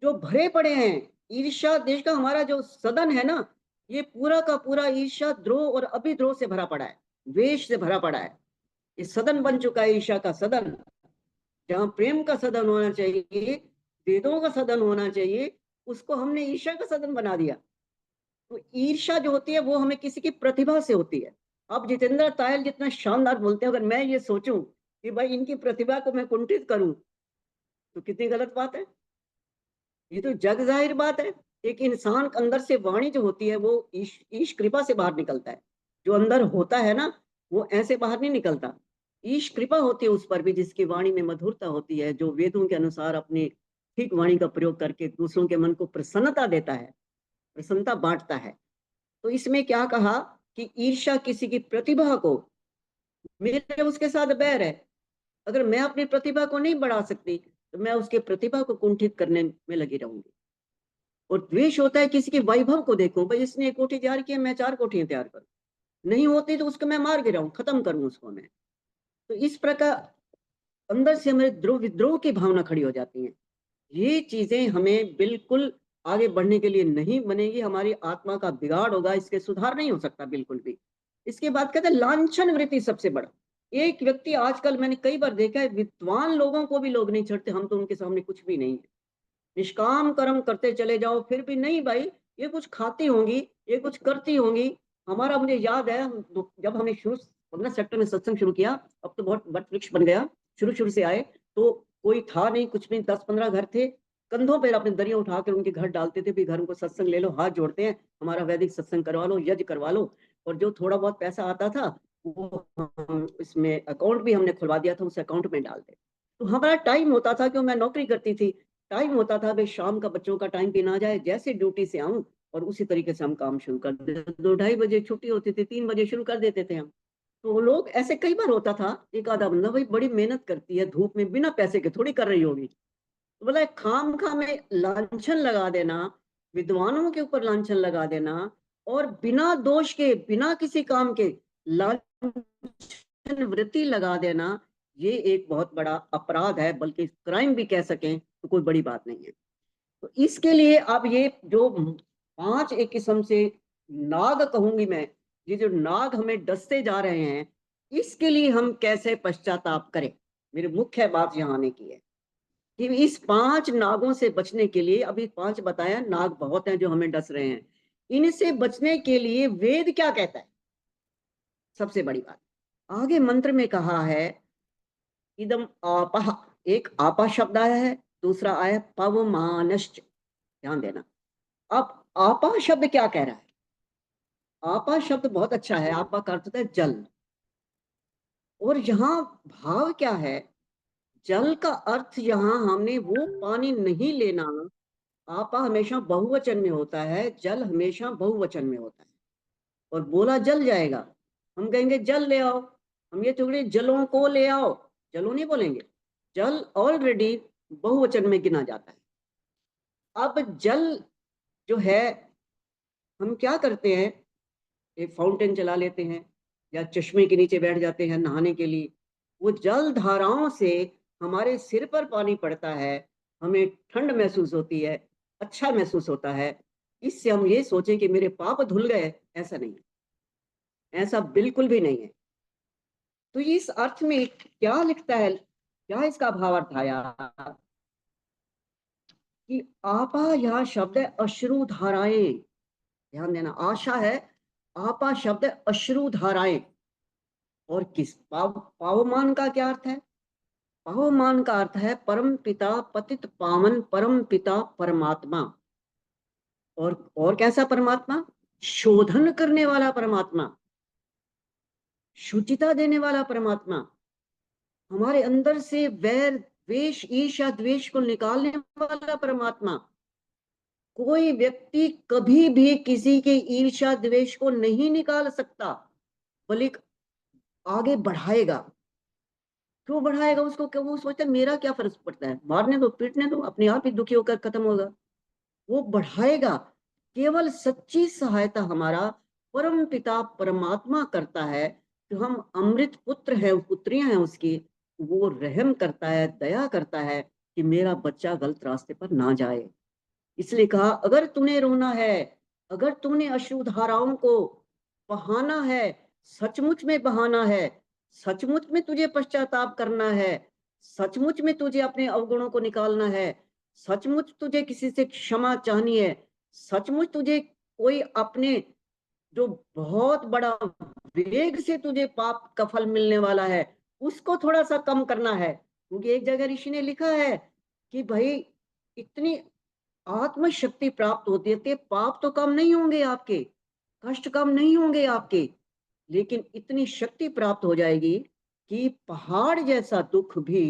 जो भरे पड़े हैं। ईर्ष्या देश का हमारा जो सदन है ना, ये पूरा का पूरा ईर्ष्या, द्रोह और अभिद्रोह से भरा पड़ा है, द्वेष से भरा पड़ा है। ये सदन बन चुका है ईर्ष्या का सदन। जहां प्रेम का सदन होना चाहिए, वेदों का सदन होना चाहिए, उसको हमने ईर्ष्या का सदन बना दिया। तो ईर्ष्या जो होती है वो हमें किसी की प्रतिभा से होती है। अब जितेंद्र तायल जितना शानदार बोलते हैं, अगर मैं ये सोचूं कि भाई इनकी प्रतिभा को मैं कुंठित करूं तो कितनी गलत बात है। ये तो जग जाहिर बात है। एक इंसान के अंदर से वाणी जो होती है वो ईश कृपा से बाहर निकलता है। जो अंदर होता है ना वो ऐसे बाहर नहीं निकलता। ईश कृपा होती है उस पर भी जिसकी वाणी में मधुरता होती है, जो वेदों के अनुसार अपनी ठीक वाणी का प्रयोग करके दूसरों के मन को प्रसन्नता देता है, प्रसन्नता बांटता है। तो इसमें क्या कहा कि ईर्ष्या किसी की प्रतिभा को, मेरे उसके साथ बैर है, अगर मैं अपनी प्रतिभा को नहीं बढ़ा सकती तो मैं उसके प्रतिभा को कुंठित करने में लगी रहूंगी। और द्वेष होता है किसी के वैभव को देखूं, भाई इसने एक कोठी तैयार की, मैं 4 कोठियां तैयार करूं, नहीं होती तो उसको मैं मार गिराऊं, खत्म करूं उसको मैं। तो इस प्रकार अंदर से हमारे द्रोह विद्रोह की भावना खड़ी हो जाती है। ये चीजें हमें बिल्कुल आगे बढ़ने के लिए नहीं बनेगी, हमारी आत्मा का बिगाड़ होगा, इसके सुधार नहीं हो सकता बिल्कुल भी। इसके बाद कहते हैं लांछन वृत्ति सबसे बड़ा। एक व्यक्ति आजकल मैंने कई बार देखा है, विद्वान लोगों को भी लोग नहीं छड़ते, हम तो उनके सामने कुछ भी नहीं है, निष्काम कर्म करते चले जाओ फिर भी नहीं भाई ये कुछ खाती होंगी, ये कुछ करती होंगी। हमारा मुझे याद है जब हमने शुरू 15 सेक्टर में सत्संग शुरू किया, अब तो बहुत वट वृक्ष बन गया, शुरू से आए तो कोई था नहीं, कुछ नहीं, 10-15 घर थे, कंधों पर अपने दरिया उठाकर उनके घर डालते थे, भी घर को सत्संग ले लो, हाथ जोड़ते हैं, हमारा वैदिक सत्संग करवा लो, यज्ञ करवा लो। और जो थोड़ा बहुत पैसा आता था वो इसमें अकाउंट भी हमने खुलवा दिया था, उस अकाउंट में डालते। तो हमारा टाइम होता था, क्यों मैं नौकरी करती थी, टाइम होता था भाई शाम का बच्चों का टाइम भी ना जाए, जैसे ड्यूटी से आऊं और उसी तरीके से हम काम शुरू कर देते। 2-2:30 बजे छुट्टी होती थी, 3 बजे शुरू कर देते थे हम। तो लोग ऐसे कई बार होता था, एक आधा बंदा भाई बड़ी मेहनत करती है धूप में, बिना पैसे के थोड़ी कर रही होगी, तो बोला खाम खा में लांछन लगा देना, विद्वानों के ऊपर लांछन लगा देना, और बिना दोष के, बिना किसी काम के लांछन वृत्ति लगा देना, ये एक बहुत बड़ा अपराध है, बल्कि क्राइम भी कह सकें तो कोई बड़ी बात नहीं है। तो इसके लिए अब ये जो 5 एक किस्म से नाग कहूंगी मैं, ये जो नाग हमें डसते जा रहे हैं, इसके लिए हम कैसे पश्चाताप करें, मेरी मुख्य बात यहाँ आने की है कि इस 5 नागों से बचने के लिए, अभी 5 बताया, नाग बहुत हैं जो हमें डस रहे हैं, इनसे बचने के लिए वेद क्या कहता है? सबसे बड़ी बात, आगे मंत्र में कहा है इदम आपह, एक आपा शब्द आया है, दूसरा आया पवमानश्च, ध्यान देना। अब आपा शब्द क्या कह रहा है? आपा शब्द बहुत अच्छा है, आपा का अर्थ है जल, और यहाँ भाव क्या है? जल का अर्थ यहाँ हमने वो पानी नहीं लेना, आपा हमेशा बहुवचन में होता है, जल हमेशा बहुवचन में होता है, और बोला जल जाएगा, हम कहेंगे जल ले आओ, हम ये थोड़े जलों को ले आओ, जलो नहीं बोलेंगे, जल ऑलरेडी बहुवचन में गिना जाता है। अब जल जो है, हम क्या करते हैं, एक फाउंटेन चला लेते हैं या चश्मे के नीचे बैठ जाते हैं नहाने के लिए, वो जल धाराओं से हमारे सिर पर पानी पड़ता है, हमें ठंड महसूस होती है, अच्छा महसूस होता है, इससे हम ये सोचें कि मेरे पाप धुल गए, ऐसा नहीं है, ऐसा बिल्कुल भी नहीं है। तो इस अर्थ में क्या लिखता है, क्या इसका भावार्थ आया कि आपा यह शब्द है अश्रु धाराएं, ध्यान देना, आशा है, आपा शब्द है अश्रु धाराएं, और किस पावमान का क्या अर्थ है? पावमान का अर्थ है परम पिता पतित पावन परम पिता परमात्मा, और कैसा परमात्मा? शोधन करने वाला परमात्मा, शुचिता देने वाला परमात्मा, हमारे अंदर से वैर द्वेष ईर्ष्या द्वेष को निकालने वाला परमात्मा। कोई व्यक्ति कभी भी किसी के ईर्ष्या द्वेष को नहीं निकाल सकता, बल्कि आगे बढ़ाएगा। क्यों बढ़ाएगा उसको? क्यों? वो सोचता है मेरा क्या फर्क पड़ता है, मारने दो, पीटने दो, अपने आप ही दुखी होकर खत्म होगा। वो बढ़ाएगा। केवल सच्ची सहायता हमारा परम पिता परमात्मा करता है, जो हम अमृत पुत्र है, पुत्रियां हैं उसकी, वो रहम करता है, दया करता है कि मेरा बच्चा गलत रास्ते पर ना जाए। इसलिए कहा अगर तूने रोना है, अगर तूने अश्रु धाराओं को बहाना है, सचमुच में बहाना है, सचमुच में तुझे पश्चाताप करना है, सचमुच में तुझे अपने अवगुणों को निकालना है, सचमुच तुझे किसी से क्षमा चाहनी है, सचमुच तुझे कोई अपने जो बहुत बड़ा वेग से तुझे पाप का फल मिलने वाला है उसको थोड़ा सा कम करना है। क्योंकि एक जगह ऋषि ने लिखा है कि भाई इतनी आत्मशक्ति प्राप्त होती है कि पाप तो कम नहीं होंगे आपके, कष्ट कम नहीं होंगे आपके, लेकिन इतनी शक्ति प्राप्त हो जाएगी कि पहाड़ जैसा दुख भी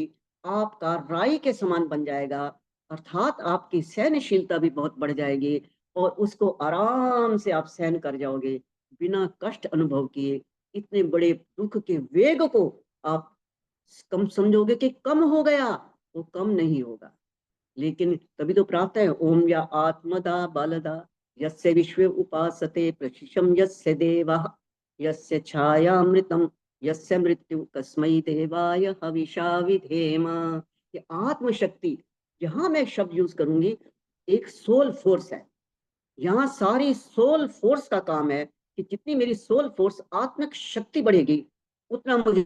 आपका राई के समान बन जाएगा, अर्थात आपकी सहनशीलता भी बहुत बढ़ जाएगी और उसको आराम से आप सहन कर जाओगे बिना कष्ट अनुभव किए। इतने बड़े दुख के वेग को आप कम समझोगे कि कम हो गया, वो कम नहीं होगा। लेकिन तभी तो प्रार्थना है, ओम या आत्मदा बालदा यस्य विश्वे उपासते प्रशिशम यस्य देवः यस्य छायामृतम यस्य मृत्यु कस्मै देवाय हविषा विधेम। ये आत्मशक्ति, यहाँ मैं शब्द यूज करूंगी, एक सोल फोर्स है। यहाँ सारी सोल फोर्स का काम है कि जितनी मेरी सोल फोर्स आत्मिक शक्ति बढ़ेगी उतना मुझे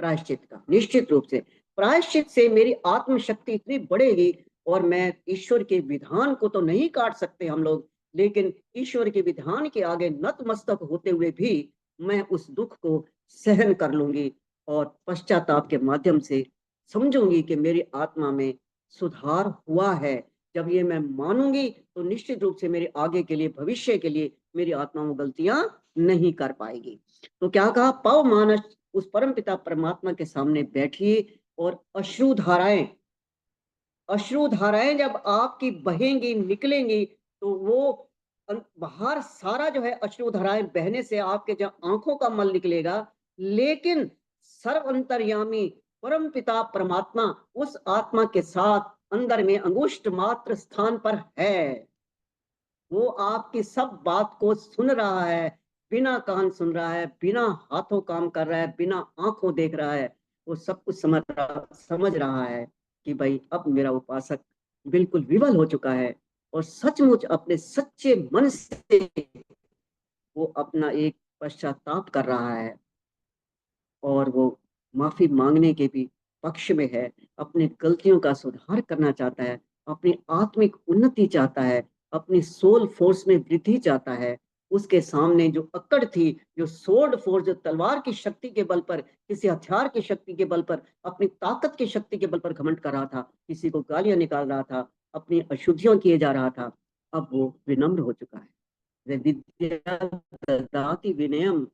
प्रायश्चित का, निश्चित रूप से प्रायश्चित से मेरी आत्मशक्ति इतनी बढ़ेगी। और मैं ईश्वर के विधान को तो नहीं काट सकते हम लोग, लेकिन ईश्वर के विधान के आगे नतमस्तक होते हुए भी मैं उस दुख को सहन कर लूंगी और पश्चाताप के माध्यम से समझूंगी कि मेरी आत्मा में सुधार हुआ है। जब ये मैं मानूंगी तो निश्चित रूप से मेरे आगे के लिए, भविष्य के लिए मेरी आत्मा वो गलतियां नहीं कर पाएगी। तो क्या कहा, पव मानस, उस परम पिता परमात्मा के सामने बैठिए और अश्रु धाराएं, अश्रु धाराएं जब आपकी बहेंगी, निकलेंगी, तो वो बाहर सारा जो है अश्रुधाराएं बहने से आपके जहाँ आंखों का मल निकलेगा, लेकिन सर्व अंतर्यामी परम पिता परमात्मा उस आत्मा के साथ अंदर में अंगुष्ठ मात्र स्थान पर है। वो आपकी सब बात को सुन रहा है, बिना कान सुन रहा है, बिना हाथों काम कर रहा है, बिना आंखों देख रहा है। वो सब कुछ समझ रहा है कि भाई अब मेरा उपासक बिल्कुल विवल हो चुका है और सचमुच अपने सच्चे मन से वो अपना एक पश्चाताप कर रहा है और वो माफी मांगने के भी पक्ष में है, अपनी गलतियों का सुधार करना चाहता है, अपनी आत्मिक उन्नति चाहता है, अपनी सोल फोर्स में वृद्धि चाहता है। उसके सामने जो अकड़ थी, जो सोर्ड फोर्स, जो तलवार की शक्ति के बल पर, किसी हथियार की शक्ति के बल पर, अपनी ताकत की शक्ति के बल पर घमंड कर रहा था, किसी को गालियां निकाल रहा था, अपनी अशुद्धियों किए जा रहा था, अब वो विनम्र हो चुका है। विद्या ददाति विनयम,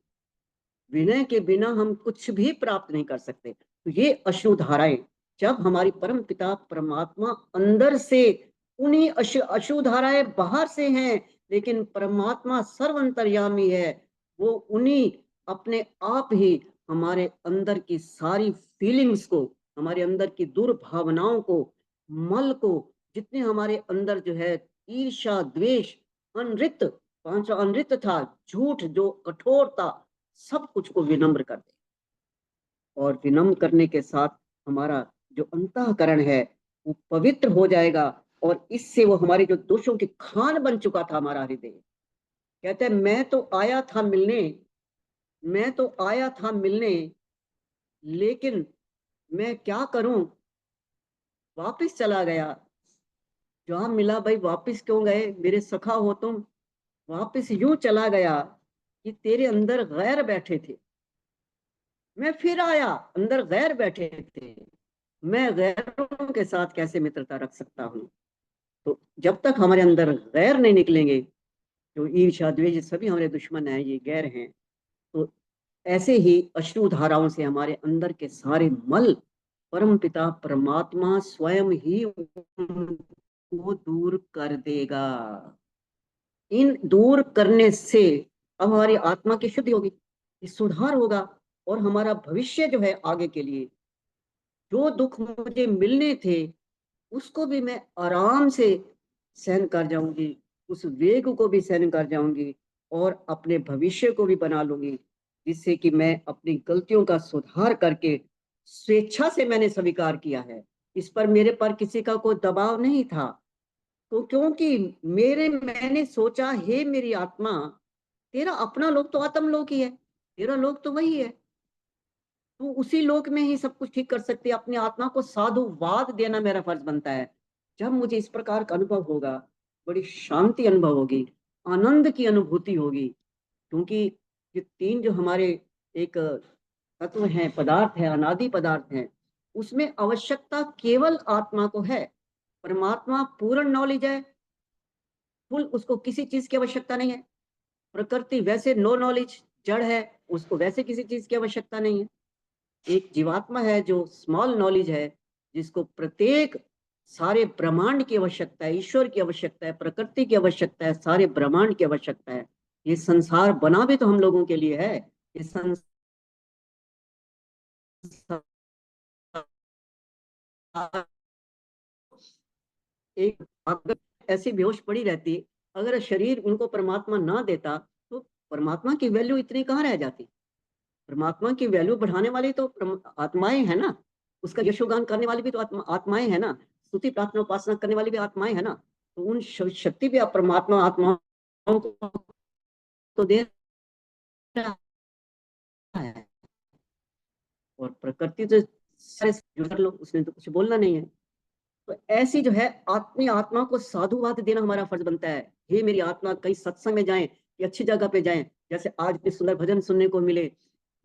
विनय के बिना हम कुछ भी प्राप्त नहीं कर सकते। तो ये अश्रुधाराएं जब हमारी परम पिता परमात्मा अंदर से, उन्हीं अश्रुधाराएं बाहर से हैं, लेकिन परमात्मा सर्वंतर्यामी है, वो उन्हीं अपने आप ही हमारे अंदर की सारी फीलिंग्स को, हमारे अंदर की दुर्भावनाओं को, मल को, जितने हमारे अंदर जो है ईर्ष्या, द्वेष, अनृत, पांचवा अनृत था, झूठ, जो कठोरता, सब कुछ को विनम्र कर दे। और विनम्र करने के साथ हमारा जो अंतःकरण है वो पवित्र हो जाएगा और इससे वो हमारे जो दोषों की खान बन चुका था हमारा हृदय, कहते हैं मैं तो आया था मिलने, लेकिन मैं क्या करूं, वापिस चला गया। जहां मिला भाई वापिस क्यों गए, मेरे सखा हो तुम, वापिस यूं चला गया कि तेरे अंदर गैर बैठे थे, मैं फिर आया, अंदर गैर बैठे थे, मैं गैरों के साथ कैसे मित्रता रख सकता हूं। तो जब तक हमारे अंदर गैर नहीं निकलेंगे, जो ईर्ष्या द्वेष सभी हमारे दुश्मन हैं, ये गैर हैं, तो ऐसे ही अश्रु धाराओं से हमारे अंदर के सारे मल परम पिता परमात्मा स्वयं ही वो दूर कर देगा। इन दूर करने से अब हमारी आत्मा की शुद्धि होगी, सुधार होगा और हमारा भविष्य जो है आगे के लिए, जो दुख मुझे मिलने थे उसको भी मैं आराम से सहन कर जाऊंगी, उस वेग को भी सहन कर जाऊंगी और अपने भविष्य को भी बना लूंगी, जिससे कि मैं अपनी गलतियों का सुधार करके स्वेच्छा से मैंने स्वीकार किया है। इस पर मेरे पर किसी का कोई दबाव नहीं था, तो क्योंकि मैंने सोचा हे मेरी आत्मा, तेरा अपना लोक तो आत्म लोक ही है, तेरा लोक तो वही है, तो उसी लोक में ही सब कुछ ठीक कर सकती है। अपनी आत्मा को साधुवाद देना मेरा फर्ज बनता है। जब मुझे इस प्रकार का अनुभव होगा, बड़ी शांति अनुभव होगी, आनंद की अनुभूति होगी, क्योंकि ये तीन जो हमारे एक तत्व हैं, पदार्थ है, अनादि पदार्थ हैं, उसमें आवश्यकता केवल आत्मा को है। परमात्मा पूर्ण नॉलेज है, फुल, उसको किसी चीज की आवश्यकता नहीं है। प्रकृति वैसे नो नॉलेज, जड़ है, उसको वैसे किसी चीज की आवश्यकता नहीं है। एक जीवात्मा है जो स्मॉल नॉलेज है, जिसको प्रत्येक सारे ब्रह्मांड की आवश्यकता है, ईश्वर की आवश्यकता है, प्रकृति की आवश्यकता है, सारे ब्रह्मांड की आवश्यकता है। ये संसार बना भी तो हम लोगों के लिए है। ये संसार एक अगर ऐसी बेहोश पड़ी रहती, अगर शरीर उनको परमात्मा ना देता तो परमात्मा की वैल्यू इतनी कहाँ रह जाती। परमात्मा की वैल्यू बढ़ाने वाली तो आत्माएं है ना, उसका यशोगान करने वाली भी तो आत्माएं है ना, स्तुति प्रार्थना उपासना करने वाली भी आत्माएं है ना। तो उन शक्ति भी आप परमात्मा आत्माओं को तो दे रहा है, और प्रकृति तो सारे जुड़ लो, उसने तो कुछ बोलना नहीं है। तो ऐसी जो है अपनी आत्मा को साधुवाद देना हमारा फर्ज बनता है। हे मेरी आत्मा, कई सत्संग में जाएं कि अच्छी जगह पे जाएं, जैसे आज इतने सुंदर भजन सुनने को मिले,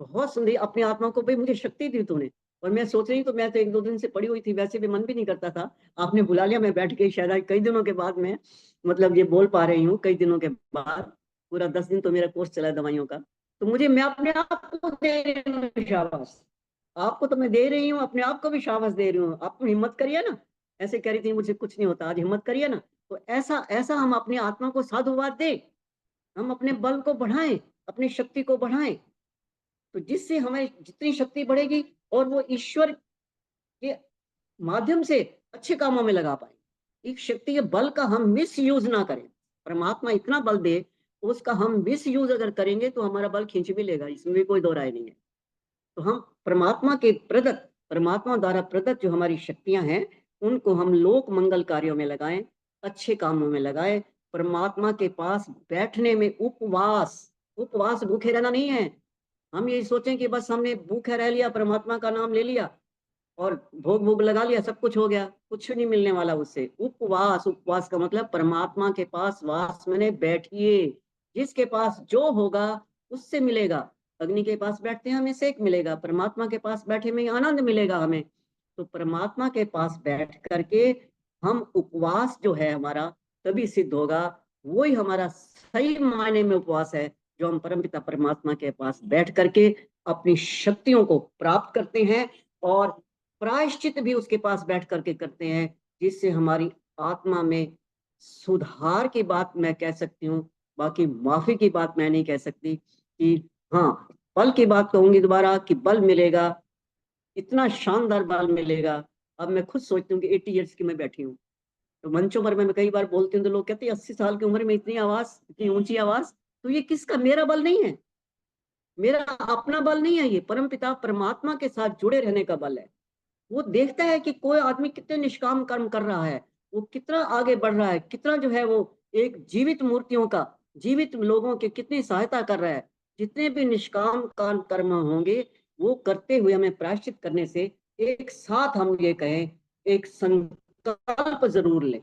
बहुत सुंदर। अपनी आत्मा को भाई मुझे शक्ति दी तूने, और मैं सोच रही हूँ, तो मैं तो 1-2 दिन से पड़ी हुई थी, वैसे भी मन भी नहीं करता था, आपने बुला लिया, मैं बैठ गई। शायद कई दिनों के बाद मैं मतलब ये बोल पा रही हूँ, कई दिनों के बाद। पूरा 10 दिन तो मेरा कोर्स चला है दवाइयों का, तो मुझे, मैं अपने आप को दे रही हूँ शाबाश, आपको तो मैं दे रही हूँ, अपने आप को भी शाबाश दे रही हूँ। आप हिम्मत करिए ना, ऐसे कह रही थी मुझे कुछ नहीं होता, आज हिम्मत करिए ना, तो ऐसा ऐसा हम अपनी आत्मा को साधुवाद दें, हम अपने बल को बढ़ाएं, अपनी शक्ति को बढ़ाएं, तो जिससे हमें जितनी शक्ति बढ़ेगी और वो ईश्वर के माध्यम से अच्छे कामों में लगा पाए। इस शक्ति के बल का हम मिस यूज ना करें। परमात्मा इतना बल दे, उसका हम मिस यूज अगर करेंगे तो हमारा बल खींच भी लेगा, इसमें भी कोई दो राय नहीं है। तो हम परमात्मा के प्रदत्त, परमात्मा द्वारा प्रदत्त जो हमारी शक्तियां हैं, उनको हम लोक मंगल कार्यों में लगाएं, अच्छे कामों में लगाएं। परमात्मा के पास बैठने में उपवास, उपवास भूखे रहना नहीं है। हम ये सोचें कि बस हमने भूखे रह लिया, परमात्मा का नाम ले लिया और भोग भोग लगा लिया, सब कुछ हो गया, कुछ नहीं मिलने वाला उससे। उपवास, उपवास का मतलब परमात्मा के पास वास मैंने बैठिए, जिसके पास जो होगा उससे मिलेगा। अग्नि के पास बैठते हैं हमें सेक मिलेगा, परमात्मा के पास बैठे में आनंद मिलेगा हमें। तो परमात्मा के पास बैठ करके हम उपवास जो है हमारा तभी सिद्ध होगा, वही हमारा सही मायने में उपवास है, जो हम परमपिता परमात्मा के पास बैठ करके अपनी शक्तियों को प्राप्त करते हैं और प्रायश्चित भी उसके पास बैठ करके करते हैं, जिससे हमारी आत्मा में सुधार की बात मैं कह सकती हूँ, बाकी माफी की बात मैं नहीं कह सकती। कि हाँ, बल की बात कहूंगी दोबारा कि बल मिलेगा, इतना शानदार बल मिलेगा। अब मैं खुद सोचती हूँ कि 80 ईयर्स की मैं बैठी हूँ, तो मंचों पर मैं कई बार बोलती हूँ तो लोग कहते हैं 80 साल की उम्र में इतनी आवाज, इतनी ऊंची आवाज, तो ये किसका? मेरा बल नहीं है, मेरा अपना बल नहीं है, ये परमपिता परमात्मा के साथ जुड़े रहने का बल है। वो देखता है कि कोई आदमी कितने निष्काम कर्म कर रहा है, वो कितना आगे बढ़ रहा है, कितना जो है वो एक जीवित मूर्तियों का, जीवित लोगों के कितनी सहायता कर रहा है। जितने भी निष्काम कर्म होंगे वो करते हुए हमें प्रायश्चित करने से एक साथ हम ये कहें, एक संकल्प जरूर लें।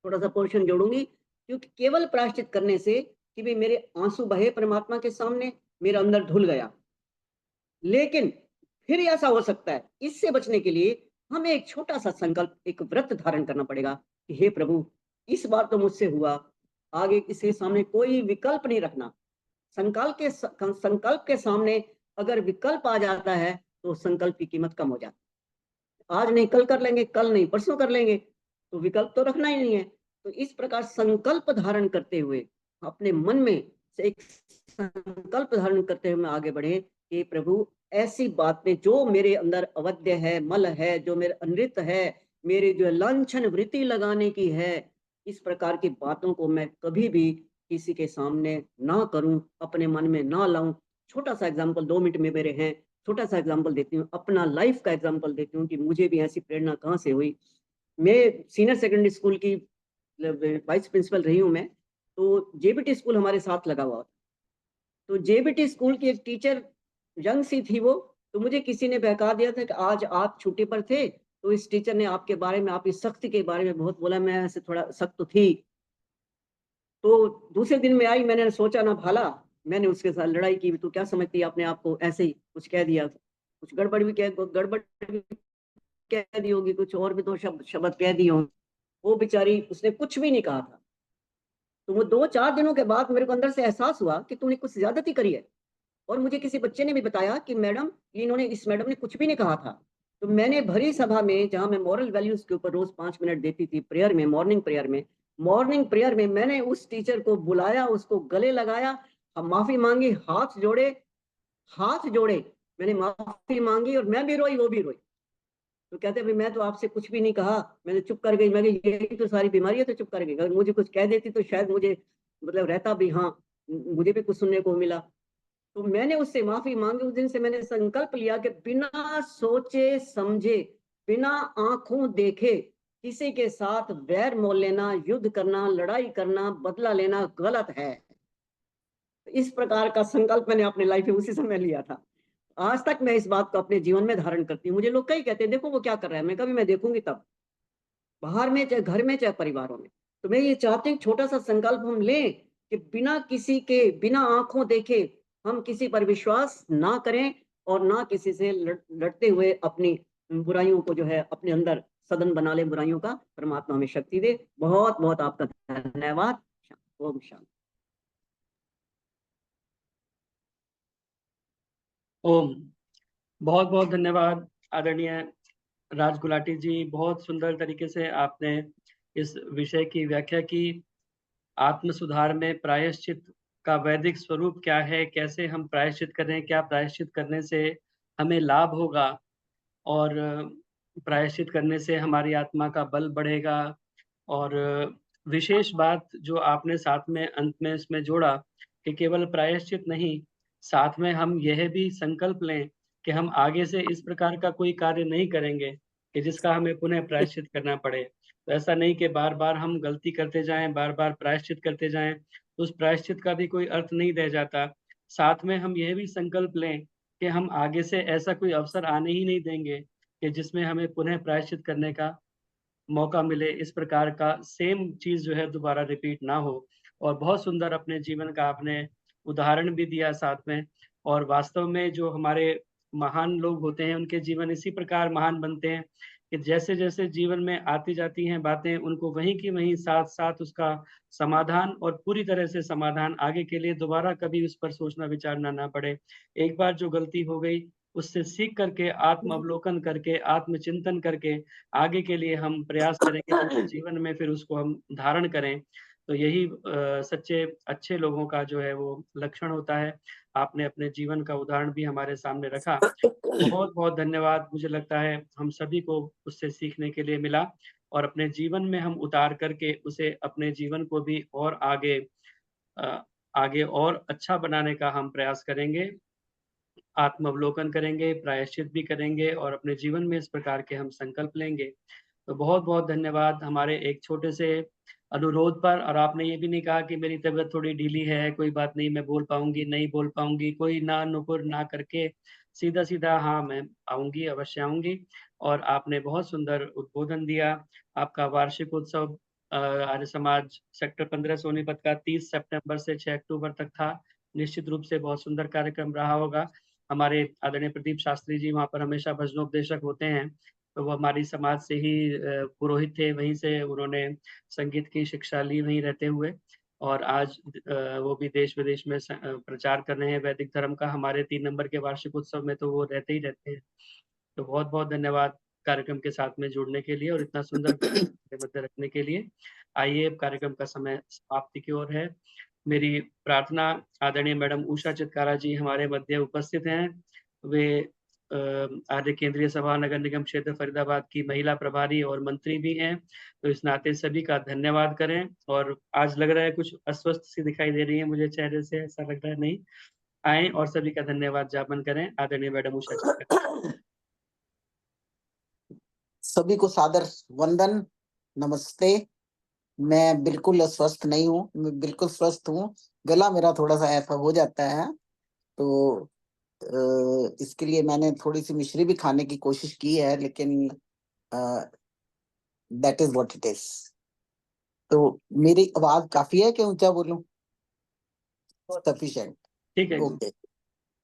थोड़ा सा पोर्शन जोड़ूंगी, क्योंकि केवल प्रायश्चित करने से कि भाई मेरे आंसू बहे परमात्मा के सामने, मेरा अंदर धुल गया, लेकिन फिर ऐसा हो सकता है। इससे बचने के लिए हमें एक छोटा सा संकल्प, एक व्रत धारण करना पड़ेगा कि हे प्रभु, इस बार तो मुझसे हुआ, आगे किसी सामने कोई विकल्प नहीं रखना। संकल्प के सामने अगर विकल्प आ जाता है तो संकल्प की कीमत कम हो जाती है। आज नहीं कल कर लेंगे, कल नहीं परसों कर लेंगे, तो विकल्प तो रखना ही नहीं है। तो इस प्रकार संकल्प धारण करते हुए अपने मन में से एक संकल्प धारण करते हुए आगे बढ़े कि प्रभु, ऐसी बातें जो मेरे अंदर अवध्य है, मल है, जो मेरे अनृत है, मेरी जो लांछन वृत्ति लगाने की है, इस प्रकार की बातों को मैं कभी भी किसी के सामने ना करूं, अपने मन में ना लाऊं। छोटा सा एग्जाम्पल 2 मिनट में मेरे हैं, छोटा सा एग्जाम्पल देती हूँ, अपना लाइफ का एग्जाम्पल देती हूँ कि मुझे भी ऐसी प्रेरणा कहाँ से हुई। मैं सीनियर सेकेंडरी स्कूल की वाइस प्रिंसिपल रही हूँ मैं, तो जेबीटी स्कूल हमारे साथ लगा हुआ था। तो जेबीटी स्कूल की एक टीचर यंग सी थी वो, तो मुझे किसी ने बहका दिया था कि आज आप छुट्टी पर थे, तो इस टीचर ने आपके बारे में, आपकी सख्ती के बारे में बहुत बोला। मैं ऐसे थोड़ा सख्त थी, तो दूसरे दिन में आई, मैंने सोचा ना भाला, मैंने उसके साथ लड़ाई की। तो क्या समझती है अपने आप को, ऐसे ही कुछ कह दिया, कुछ गड़बड़ भी कह दी होगी, कुछ और भी तो शब्द कह दिए होंगे। वो बेचारी, उसने कुछ भी नहीं कहा था। तो वो 2-4 दिनों के बाद मेरे को अंदर से एहसास हुआ कि तूने कुछ ज्यादती करी है। और मुझे किसी बच्चे ने भी बताया कि मैडम, इस मैडम ने कुछ भी नहीं कहा था। तो मैंने भरी सभा में, जहां मैं मॉरल वैल्यूज के ऊपर रोज 5 मिनट देती थी प्रेयर में, मॉर्निंग प्रेयर में मैंने उस टीचर को बुलाया, उसको गले लगाया, माफी मांगी, हाथ जोड़े मैंने माफी मांगी, और मैं भी रोई, वो भी रोई। तो कहते भाई मैं तो आपसे कुछ भी नहीं कहा, मैंने चुप कर गई। मैंने यही तो सारी बीमारी है, तो चुप कर गई। अगर मुझे कुछ कह देती तो शायद मुझे मतलब रहता भी, हाँ मुझे भी कुछ सुनने को मिला। तो मैंने उससे माफी मांगी। उस दिन से मैंने संकल्प लिया कि बिना सोचे समझे, बिना आंखों देखे किसी के साथ वैर मोल लेना, युद्ध करना, लड़ाई करना, बदला लेना गलत है। इस प्रकार का संकल्प मैंने अपने लाइफ में उसी समय लिया था। आज तक मैं इस बात को अपने जीवन में धारण करती हूँ। मुझे लोग कई कहते हैं देखो वो क्या कर रहा है, मैं कभी मैं देखूंगी तब, बाहर में चाहे घर में चाहे परिवारों में। तो मैं ये चाहती हूँ छोटा सा संकल्प हम लें कि बिना किसी के, बिना आंखों देखे हम किसी पर विश्वास ना करें, और ना किसी से लड़ते हुए अपनी बुराइयों को जो है अपने अंदर सदन बना ले बुराइयों का। परमात्मा हमें शक्ति दे। बहुत बहुत आपका धन्यवाद। ओम शांति। ओम। बहुत बहुत धन्यवाद आदरणीय राज गुलाटी जी। बहुत सुंदर तरीके से आपने इस विषय की व्याख्या की। आत्म सुधार में प्रायश्चित का वैदिक स्वरूप क्या है, कैसे हम प्रायश्चित करें, क्या प्रायश्चित करने से हमें लाभ होगा और प्रायश्चित करने से हमारी आत्मा का बल बढ़ेगा। और विशेष बात जो आपने साथ में अंत में इसमें जोड़ा कि केवल प्रायश्चित नहीं, साथ में हम यह भी संकल्प लें कि हम आगे से इस प्रकार का कोई कार्य नहीं करेंगे कि जिसका हमें पुनः प्रायश्चित करना पड़े। तो ऐसा नहीं कि बार-बार हम गलती करते जाएँ, बार-बार प्रायश्चित करते जाएँ, उस प्रायश्चित का भी कोई अर्थ नहीं रह जाता। साथ में हम यह भी संकल्प लें कि हम आगे से ऐसा कोई अवसर आने ही नहीं देंगे कि जिसमें हमें पुनः प्रायश्चित करने का मौका मिले, इस प्रकार का सेम चीज़ जो है दोबारा रिपीट ना हो। और बहुत सुंदर अपने जीवन का आपने उदाहरण भी दिया साथ में। और वास्तव में जो हमारे महान लोग होते हैं, उनके जीवन इसी प्रकार महान बनते हैं कि जैसे-जैसे जीवन में आती जाती हैं बातें, उनको वहीं की वहीं साथ-साथ उसका समाधान और पूरी तरह से समाधान आगे के लिए दोबारा कभी उस पर सोचना विचारना ना पड़े। एक बार जो गलती हो गई, उससे सीख करके, आत्म अवलोकन करके, आत्मचिंतन करके आगे के लिए हम प्रयास करेंगे कि अपने जीवन में फिर उसको हम धारण करें। तो यही सच्चे अच्छे लोगों का जो है वो लक्षण होता है। आपने अपने जीवन का उदाहरण भी हमारे सामने रखा। बहुत-बहुत धन्यवाद। मुझे लगता है हम सभी को उससे सीखने के लिए मिला और अपने जीवन में हम उतार करके उसे अपने जीवन को भी और आगे और अच्छा बनाने का हम प्रयास करेंगे। आत्म-अवलोकन करेंगे, प्रायश्चित भी करेंगे और अपने जीवन में इस प्रकार के हम संकल्प लेंगे। तो बहुत-बहुत धन्यवाद हमारे एक छोटे से अनुरोध पर। और आपने ये भी नहीं कहा कि मेरी तबीयत थोड़ी ढीली है, कोई बात नहीं, मैं बोल पाऊँगी, नहीं बोल पाऊँगी, कोई ना नुकुर ना करके सीधा-सीधा हाँ, मैं आऊँगी, अवश्य आऊँगी। और आपने बहुत सुंदर उद्बोधन दिया। आपका वार्षिक उत्सव आर्य समाज सेक्टर 15 सोनीपत का 30 सितंबर से 6 अक्टूबर तक था। निश्चित रूप से बहुत सुंदर कार्यक्रम रहा होगा। हमारे आदरणीय प्रदीप शास्त्री जी वहाँ पर हमेशा भजनोपदेशक होते हैं। तो वो हमारी समाज से ही पुरोहित थे, वहीं से उन्होंने संगीत की शिक्षा ली वहीं रहते हुए। और आज वो भी देश-विदेश में प्रचार कर रहे हैं वैदिक धर्म का। हमारे 3 नंबर के वार्षिक उत्सव में तो वो रहते ही रहते हैं। तो बहुत-बहुत धन्यवाद कार्यक्रम के साथ में जुड़ने के लिए और इतना सुंदर मध्य रखने के लिए। आइए अब कार्यक्रम का समय समाप्ति की ओर है। मेरी प्रार्थना आदरणीय मैडम उषा चित्कारा जी हमारे मध्य उपस्थित हैं। वे आर्य केंद्रीय सभा नगर निगम क्षेत्र फरीदाबाद की महिला प्रभारी और मंत्री भी हैं। तो इस नाते सभी का धन्यवाद करें। और आज लग रहा है कुछ अस्वस्थ सी दिखाई दे रही है मुझे चेहरे से, ऐसा लग रहा है नहीं। आएँ और सभी का धन्यवाद ज्ञापन करें। आदरणीय मैडम उषा चित्कारा। सभी को सादर वंदन, नमस्ते। मैं बिल्कुल अस्वस्थ नहीं हूँ, मैं बिल्कुल स्वस्थ हूँ। गला मेरा थोड़ा सा ऐसा हो जाता है, तो इसके लिए मैंने थोड़ी सी मिश्री भी खाने की कोशिश की है, लेकिन that is what it is. तो मेरी आवाज काफी है कि ऊंचा बोलूं? सफिशिएंट, ठीक है। ओके।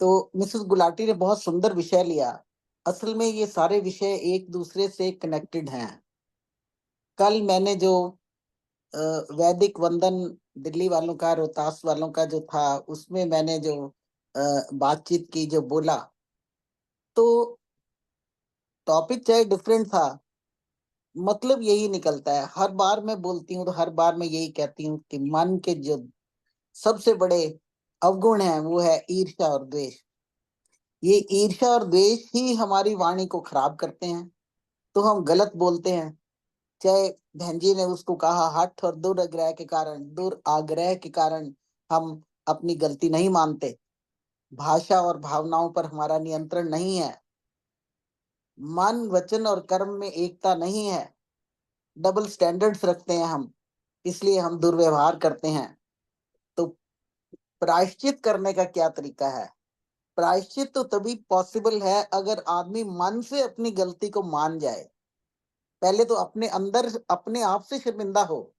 तो मिसेस गुलाटी ने बहुत सुंदर विषय लिया। असल में ये सारे विषय एक दूसरे से कनेक्टेड हैं। कल मैंने जो वैदिक वंदन दिल्ली वालों का, रोहतास वालों का जो था, उसमें मैंने जो बातचीत की, जो बोला, तो टॉपिक चाहे डिफरेंट था, मतलब यही निकलता है। हर बार मैं बोलती हूँ तो हर बार मैं यही कहती हूँ कि मन के जो सबसे बड़े अवगुण हैं वो है ईर्ष्या और द्वेष। ये ईर्ष्या और द्वेष ही हमारी वाणी को खराब करते हैं, तो हम गलत बोलते हैं। चाहे बहन जी ने उसको कहा, हठ और दुराग्रह के कारण हम अपनी गलती नहीं मानते। भाषा और भावनाओं पर हमारा नियंत्रण नहीं है। मन, वचन और कर्म में एकता नहीं है। डबल स्टैंडर्ड्स रखते हैं हम, इसलिए हम दुर्व्यवहार करते हैं। तो प्रायश्चित करने का क्या तरीका है? प्रायश्चित तो तभी पॉसिबल है अगर आदमी मन से अपनी गलती को मान जाए। पहले तो अपने अंदर अपने आप से शर्मिंदा हो।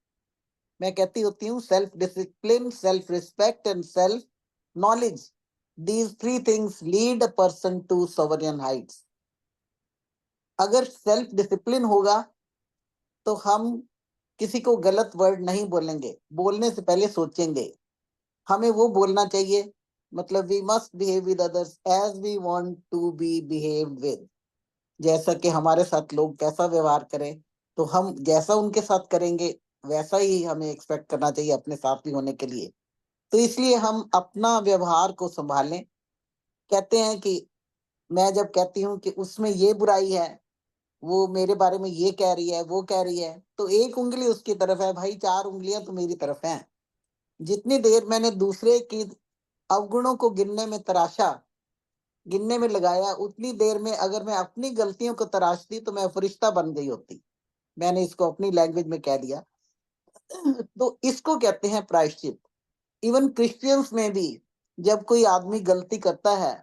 मैं कहती होती हूँ self discipline, self respect and self knowledge, these 3 things lead a person to sovereign heights. अगर सेल्फ डिसिप्लिन होगा तो हम किसी को गलत वर्ड नहीं बोलेंगे, बोलने से पहले सोचेंगे। हमें वो बोलना चाहिए, मतलब we must behave with others as we want to be behaved with. जैसा कि हमारे साथ लोग कैसा व्यवहार करें, तो हम जैसा उनके साथ करेंगे वैसा ही हमें एक्सपेक्ट करना चाहिए अपने साथ भी होने के लिए। तो इसलिए हम अपना व्यवहार को संभालें। कहते हैं कि मैं जब कहती हूँ कि उसमें ये बुराई है, वो मेरे बारे में ये कह रही है, वो कह रही है, तो एक उंगली उसकी तरफ है भाई, 4 उंगलियां तो मेरी तरफ हैं। जितनी देर मैंने दूसरे की अवगुणों को गिनने में तराशा, गिनने में लगाया, उतनी देर में अगर मैं अपनी गलतियों को तराशती तो मैं फरिश्ता बन गई होती। मैंने इसको अपनी लैंग्वेज में कह दिया। तो इसको कहते हैं प्रायश्चित। इवन क्रिश्चियंस में भी जब कोई आदमी गलती करता है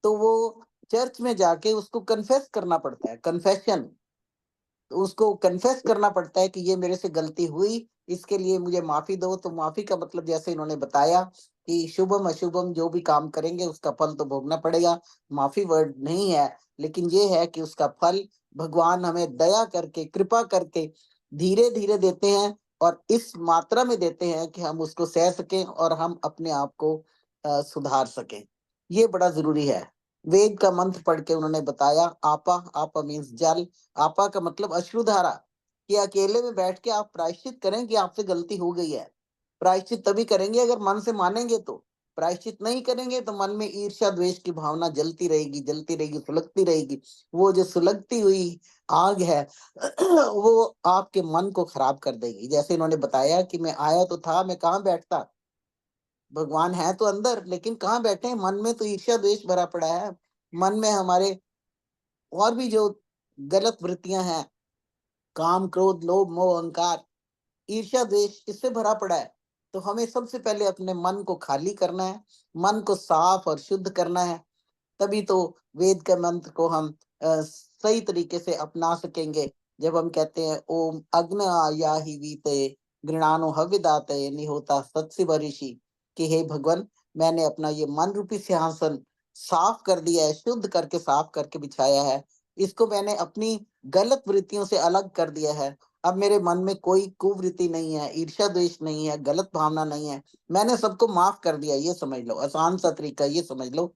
तो वो चर्च में जाके उसको कन्फेस करना पड़ता है, कन्फेशन। तो उसको कन्फेस करना पड़ता है कि ये मेरे से गलती हुई, इसके लिए मुझे माफी दो। तो माफी का मतलब जैसे इन्होंने बताया कि शुभम अशुभम जो भी काम करेंगे उसका फल तो भोगना पड़ेगा। माफी वर्ड नहीं है, लेकिन ये है कि उसका फल भगवान हमें दया करके, कृपा करके धीरे धीरे देते हैं, और इस मात्रा में देते हैं कि हम उसको सह सकें और हम अपने आप को सुधार सकें। ये बड़ा जरूरी है। वेद का मंत्र पढ़ के उन्होंने बताया, आपा, आपा मीन्स जल, आपा का मतलब अश्रुधारा, कि अकेले में बैठ के आप प्रायश्चित करें कि आपसे गलती हो गई है। प्रायश्चित तभी करेंगे अगर मन से मानेंगे, तो प्रायश्चित नहीं करेंगे तो मन में ईर्ष्या द्वेष की भावना जलती रहेगी, जलती रहेगी, सुलगती रहेगी। वो जो सुलगती हुई आग है वो आपके मन को खराब कर देगी। जैसे इन्होंने बताया कि मैं आया तो था, मैं कहाँ बैठता, भगवान है तो अंदर, लेकिन कहाँ बैठे हैं, मन में तो ईर्ष्या द्वेष भरा पड़ा है। मन में हमारे और भी जो गलत वृत्तियां हैं, काम, क्रोध, लोभ, मोह, अहंकार, ईर्ष्या, द्वेष, इससे भरा पड़ा है। तो हमें सबसे पहले अपने मन को खाली करना है, मन को साफ और शुद्ध करना है। तभी तो वेद के मंत्र को हम सही तरीके से अपना सकेंगे। जब हम कहते हैं ओम अग्न आया ही वीते गृणानो हविदाते निहोता सत्सिव ऋषि, कि हे भगवान, मैंने अपना ये मन रूपी सिंहासन साफ कर दिया है, शुद्ध करके साफ करके बिछाया है। इसको मैंने अपनी गलत वृत्तियों से अलग कर दिया है। अब मेरे मन में कोई कुवृत्ति नहीं है, ईर्ष्या द्वेष नहीं है, गलत भावना नहीं है। मैंने सबको माफ कर दिया, ये समझ लो। आसान सा तरीका ये समझ लो,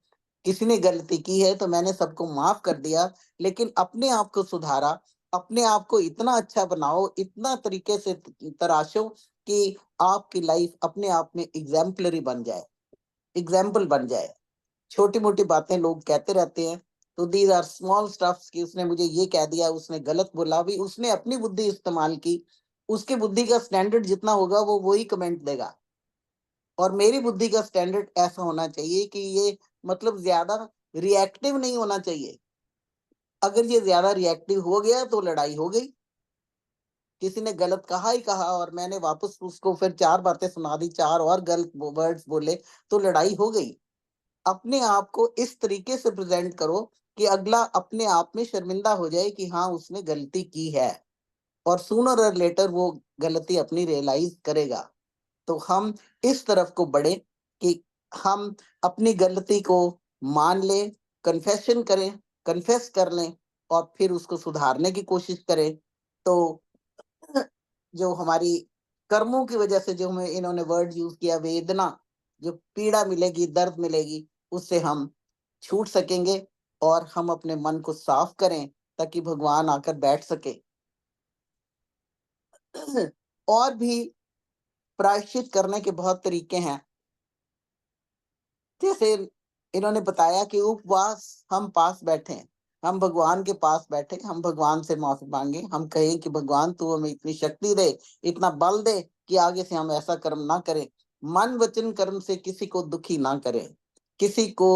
किसी ने गलती की है तो मैंने सबको माफ कर दिया, लेकिन अपने आप को सुधारा। अपने आप को इतना अच्छा बनाओ, इतना तरीके से तराशो कि आपकी लाइफ अपने आप में एग्जाम्पलरी बन जाए, एग्जाम्पल बन जाए। छोटी मोटी बातें लोग कहते रहते हैं, तो दीज आर स्मॉल स्टफ्स, कि उसने मुझे ये कह दिया, उसने गलत बोला, भी उसने अपनी बुद्धि इस्तेमाल की। उसकी बुद्धि का स्टैंडर्ड जितना होगा वो वही कमेंट देगा, और मेरी बुद्धि का स्टैंडर्ड ऐसा होना चाहिए कि ये मतलब ज्यादा रिएक्टिव नहीं होना चाहिए। अगर ये ज्यादा रिएक्टिव हो गया तो लड़ाई हो गई। किसी ने गलत कहा ही कहा और मैंने वापस उसको फिर 4 बातें सुना दी, 4 और गलत वर्ड्स बोले, तो लड़ाई हो गई। अपने आप को इस तरीके से प्रेजेंट करो कि अगला अपने आप में शर्मिंदा हो जाए कि हाँ उसने गलती की है, और सूनर और लेटर वो गलती अपनी रियलाइज करेगा। तो हम इस तरफ को बढ़े कि हम अपनी गलती को मान लें, कन्फेशन करें, कन्फेस कर लें, और फिर उसको सुधारने की कोशिश करें। तो जो हमारी कर्मों की वजह से जो हमें इन्होंने वर्ड यूज किया, वेदना, जो पीड़ा मिलेगी, दर्द मिलेगी, उससे हम छूट सकेंगे और हम अपने मन को साफ करें ताकि भगवान आकर बैठ सके। और भी प्रायश्चित करने के बहुत तरीके हैं। जैसे इन्होंने बताया कि उपवास, हम पास बैठे, हम भगवान के पास बैठे, हम भगवान से माफी मांगे, हम कहें कि भगवान तू हमें इतनी शक्ति दे, इतना बल दे कि आगे से हम ऐसा कर्म ना करें, मन वचन कर्म से किसी को दुखी ना करें, किसी को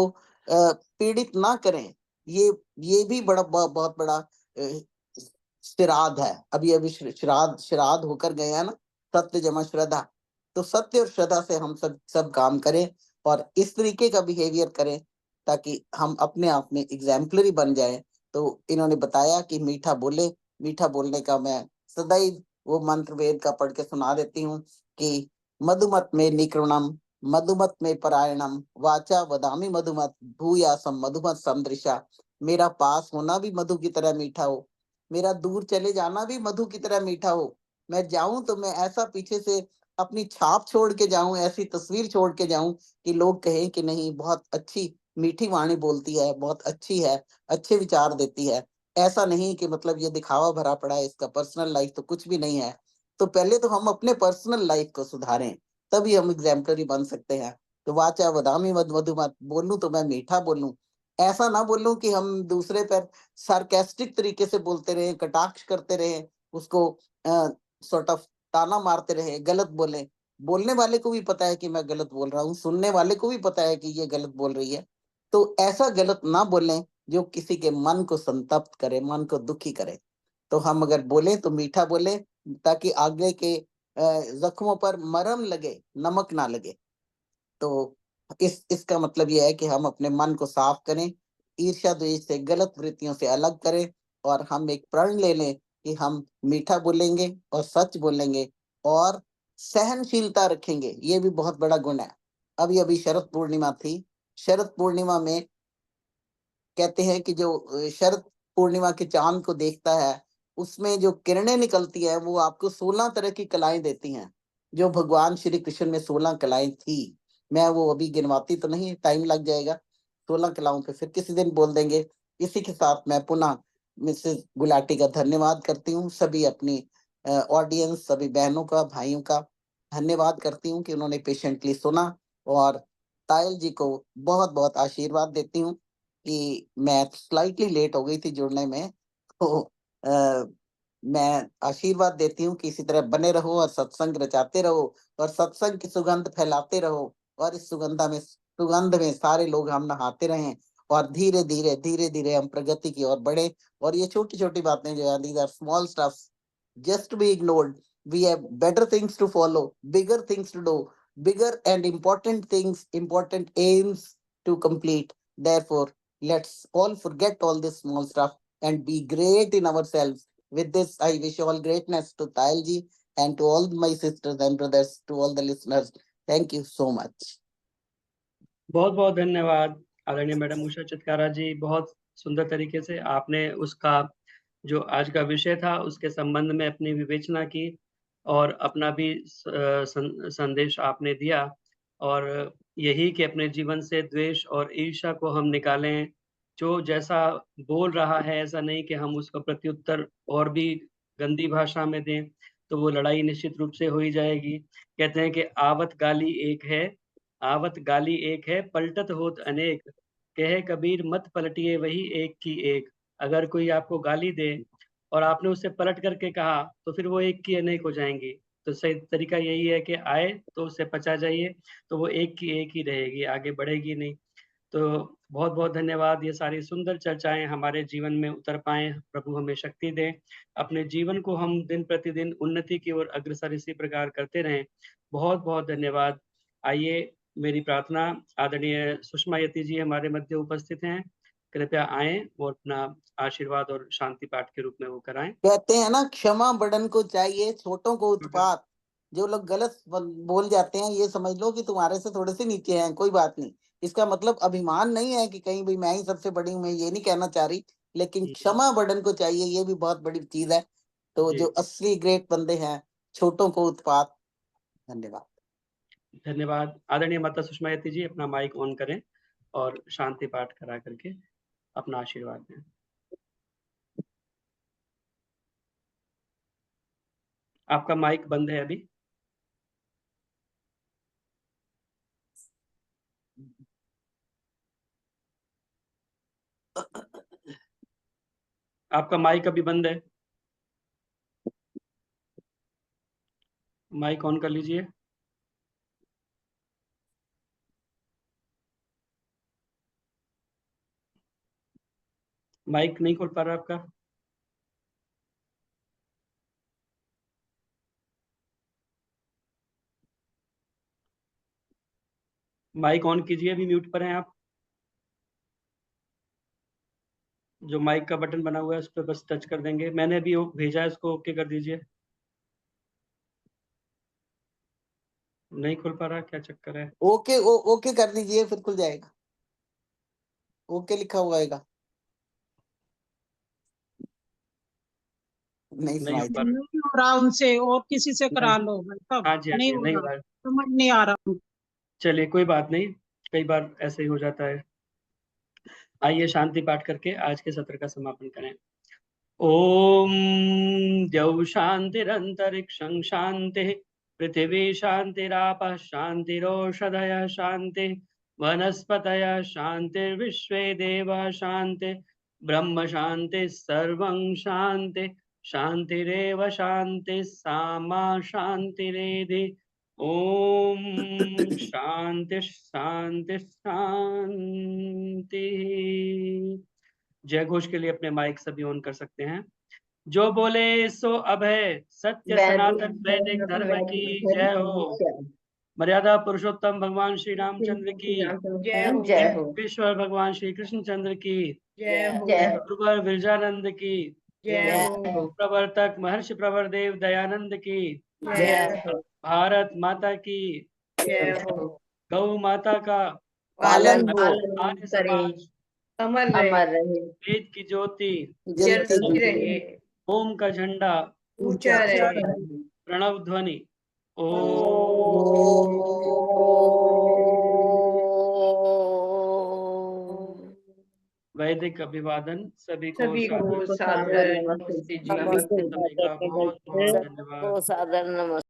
पीड़ित ना करें। ये भी बहुत बड़ा श्राद्ध है। अभी अभी श्राद्ध होकर गए हैं ना, सत्य जमा श्रद्धा। तो सत्य और श्रद्धा से हम सब काम करें और इस तरीके का बिहेवियर करें ताकि हम अपने आप में एग्जाम्पलरी बन जाए। तो इन्होंने बताया कि मीठा बोले, मीठा बोलने का मैं सदैव वो मंत्र वेद का पढ़ के सुना देती हूँ कि मधुमत में निकृणम, मधुमत में परायणम, वाचा वदामी मधुमत, भूयासम मधुमत समदृशा। मेरा पास होना भी मधु की तरह मीठा हो, मेरा दूर चले जाना भी मधु की तरह मीठा हो। मैं जाऊं तो मैं ऐसा पीछे से अपनी छाप छोड़ के जाऊं, ऐसी तस्वीर छोड़ के जाऊं कि लोग कहें कि नहीं बहुत अच्छी मीठी वाणी बोलती है, बहुत अच्छी है, अच्छे विचार देती है। ऐसा नहीं कि मतलब ये दिखावा भरा पड़ा है, इसका पर्सनल लाइफ तो कुछ भी नहीं है। तो पहले तो हम अपने पर्सनल लाइफ को सुधारें, तभी हम एग्जाम्पलरी बन सकते हैं। तो वाचा वदामी मद मधुमत, बोलूं तो मैं मीठा बोलूं, ऐसा ना बोलूं कि हम दूसरे पर सार्केस्टिक तरीके से बोलते रहे, कटाक्ष करते रहे, उसको सॉर्ट ऑफ ताना मारते रहे, गलत बोले। बोलने वाले को भी पता है कि मैं गलत बोल रहा हूँ, सुनने वाले को भी पता है कि ये गलत बोल रही है। तो ऐसा गलत ना बोलें जो किसी के मन को संतप्त करे, मन को दुखी करे। तो हम अगर बोले तो मीठा बोले, ताकि आगे के जख्मों पर मरहम लगे, नमक ना लगे। तो इसका मतलब यह है कि हम अपने मन को साफ करें, ईर्ष्या द्वेष से, गलत वृत्तियों से अलग करें, और हम एक प्रण ले लें कि हम मीठा बोलेंगे और सच बोलेंगे और सहनशीलता रखेंगे। ये भी बहुत बड़ा गुण है। अभी अभी शरद पूर्णिमा थी। शरद पूर्णिमा में कहते हैं कि जो शरद पूर्णिमा के चांद को देखता है, उसमें जो किरणें निकलती है वो आपको 16 तरह की कलाएं देती हैं। जो भगवान श्री कृष्ण में 16 कलाएं थी, मैं वो अभी गिनवाती तो नहीं, टाइम लग जाएगा। 16 कलाओं पे फिर किसी दिन बोल देंगे। इसी के साथ मैं पुनः मिसेस गुलाटी का धन्यवाद करती हूँ। सभी अपनी ऑडियंस, सभी बहनों का, भाइयों का धन्यवाद करती हूँ कि उन्होंने पेशेंटली सुना, और तायल जी को बहुत बहुत आशीर्वाद देती हूँ कि मैं स्लाइटली लेट हो गई थी जुड़ने में। तो मैं आशीर्वाद देती हूँ कि इसी तरह बने रहो और सत्संग रचाते रहो और सत्संग की सुगंध फैलाते रहो, और इस सुगंध में सारे लोग हम नहाते रहें, और धीरे धीरे धीरे धीरे हम प्रगति की ओर बढ़े। और ये छोटी छोटी बातें जो है, these are small stuff, just to be ignored. We have better things to follow, bigger things to do, bigger and important things, important aims to complete. Therefore, let's all forget all this small stuff and be great in ourselves. With this, I wish all greatness to Tayal ji and to all my sisters and brothers, to all the listeners. Thank you so much. बहुत बहुत धन्यवाद आदरणीय मैडम उषा चितकारा जी। बहुत सुंदर तरीके से आपने उसका जो आज का विषय था उसके संबंध में अपनी विवेचना की और अपना भी संदेश आपने दिया, और यही कि अपने जीवन से द्वेष और ईर्ष्या को हम निकालें। जो जैसा बोल रहा है, ऐसा नहीं कि हम उसका प्रत्युत्तर और भी गंदी भाषा में दें, तो वो लड़ाई निश्चित रूप से हो ही जाएगी। कहते हैं कि आवत गाली एक है, आवत गाली एक है, पलटत होत अनेक, कहे कबीर मत पलटिए वही एक की एक। अगर कोई आपको गाली दे और आपने उससे पलट करके कहा, तो फिर वो एक की अनेक हो जाएंगी। तो सही तरीका यही है कि आए तो उससे पचा जाइए, तो वो एक की एक ही रहेगी, आगे बढ़ेगी नहीं। तो बहुत बहुत धन्यवाद। ये सारी सुंदर चर्चाएं हमारे जीवन में उतर पाएं, प्रभु हमें शक्ति दें, अपने जीवन को हम दिन प्रतिदिन उन्नति की ओर अग्रसर इसी प्रकार करते रहें। बहुत बहुत धन्यवाद। आइए, मेरी प्रार्थना, आदरणीय सुषमा यति जी हमारे मध्य उपस्थित हैं, कृपया आए और अपना आशीर्वाद और शांति पाठ के रूप में वो कराएं। कहते हैं ना, क्षमा बड़न को चाहिए, छोटों को उत्पात। जो लोग गलत बोल जाते हैं, ये समझ लो कि तुम्हारे से थोड़े से नीचे हैं, कोई बात नहीं। इसका मतलब अभिमान नहीं है कि कहीं भी मैं ही सबसे बड़ी हूँ, मैं ये नहीं कहना चाह रही, लेकिन क्षमा बड़न को चाहिए, ये भी बहुत बड़ी चीज है। तो जो असली ग्रेट बंदे हैं, छोटों को उत्पात। धन्यवाद। धन्यवाद। आदरणीय माता सुषमा यति जी, अपना माइक ऑन करें और शांति पाठ करा करके अपना आशीर्वाद दें। आपका माइक बंद है अभी। आपका माइक अभी बंद है, माइक ऑन कर लीजिए। माइक नहीं खोल पा रहा आपका। माइक ऑन कीजिए, अभी म्यूट पर हैं आप। जो माइक का बटन बना हुआ है उस पर बस टच कर देंगे। मैंने अभी भेजा है, उसको ओके कर दीजिए। नहीं खुल पा रहा, क्या चक्कर है? ओके कर दीजिए, फिर खुल जाएगा। ओके लिखा हुआ आएगा। नहीं सुनाई दे नहीं हो रहा उनसे, और किसी से करा लो। मतलब हाँ जी, नहीं हो रहा, समझ नहीं आ रहा। चलिए कोई बात नहीं, कई बार ऐसे ही हो जाता है। आइए शांति पाठ करके आज के सत्र का समापन करें। ओम द्यौ शांतिरंतरिक्षं शांति पृथिवी शांतिरापः शांतिरोषधयः शांति वनस्पतयः शांतिर्विश्वे देवा शांति ब्रह्म शांति सर्वं शांति शांतिरेव शांति सामा शांतिरेधि। ओम शांति शांति शांति। जय घोष के लिए अपने माइक सभी ऑन कर सकते हैं। जो बोले सो अभय, सत्य सनातन वैदिक धर्म की जय हो। मर्यादा पुरुषोत्तम भगवान श्री रामचंद्र की जय हो। ईश्वर भगवान श्री कृष्ण चंद्र की जय हो। गुरुवर विरजानंद की जय हो। प्रवर्तक महर्षि प्रवर देव दयानंद की जय हो। भारत माता की जय हो। गौ माता का पालन हो, आर्य समाज अमर रहे, वेद की ज्योति जलती रहे, ओम का झंडा ऊंचा रहे। प्रणव ध्वनि वैदिक अभिवादन सभी को सादर नमस्ते जी। नमस्ते। सभी का बहुत बहुत धन्यवाद। सादर नमस्ते।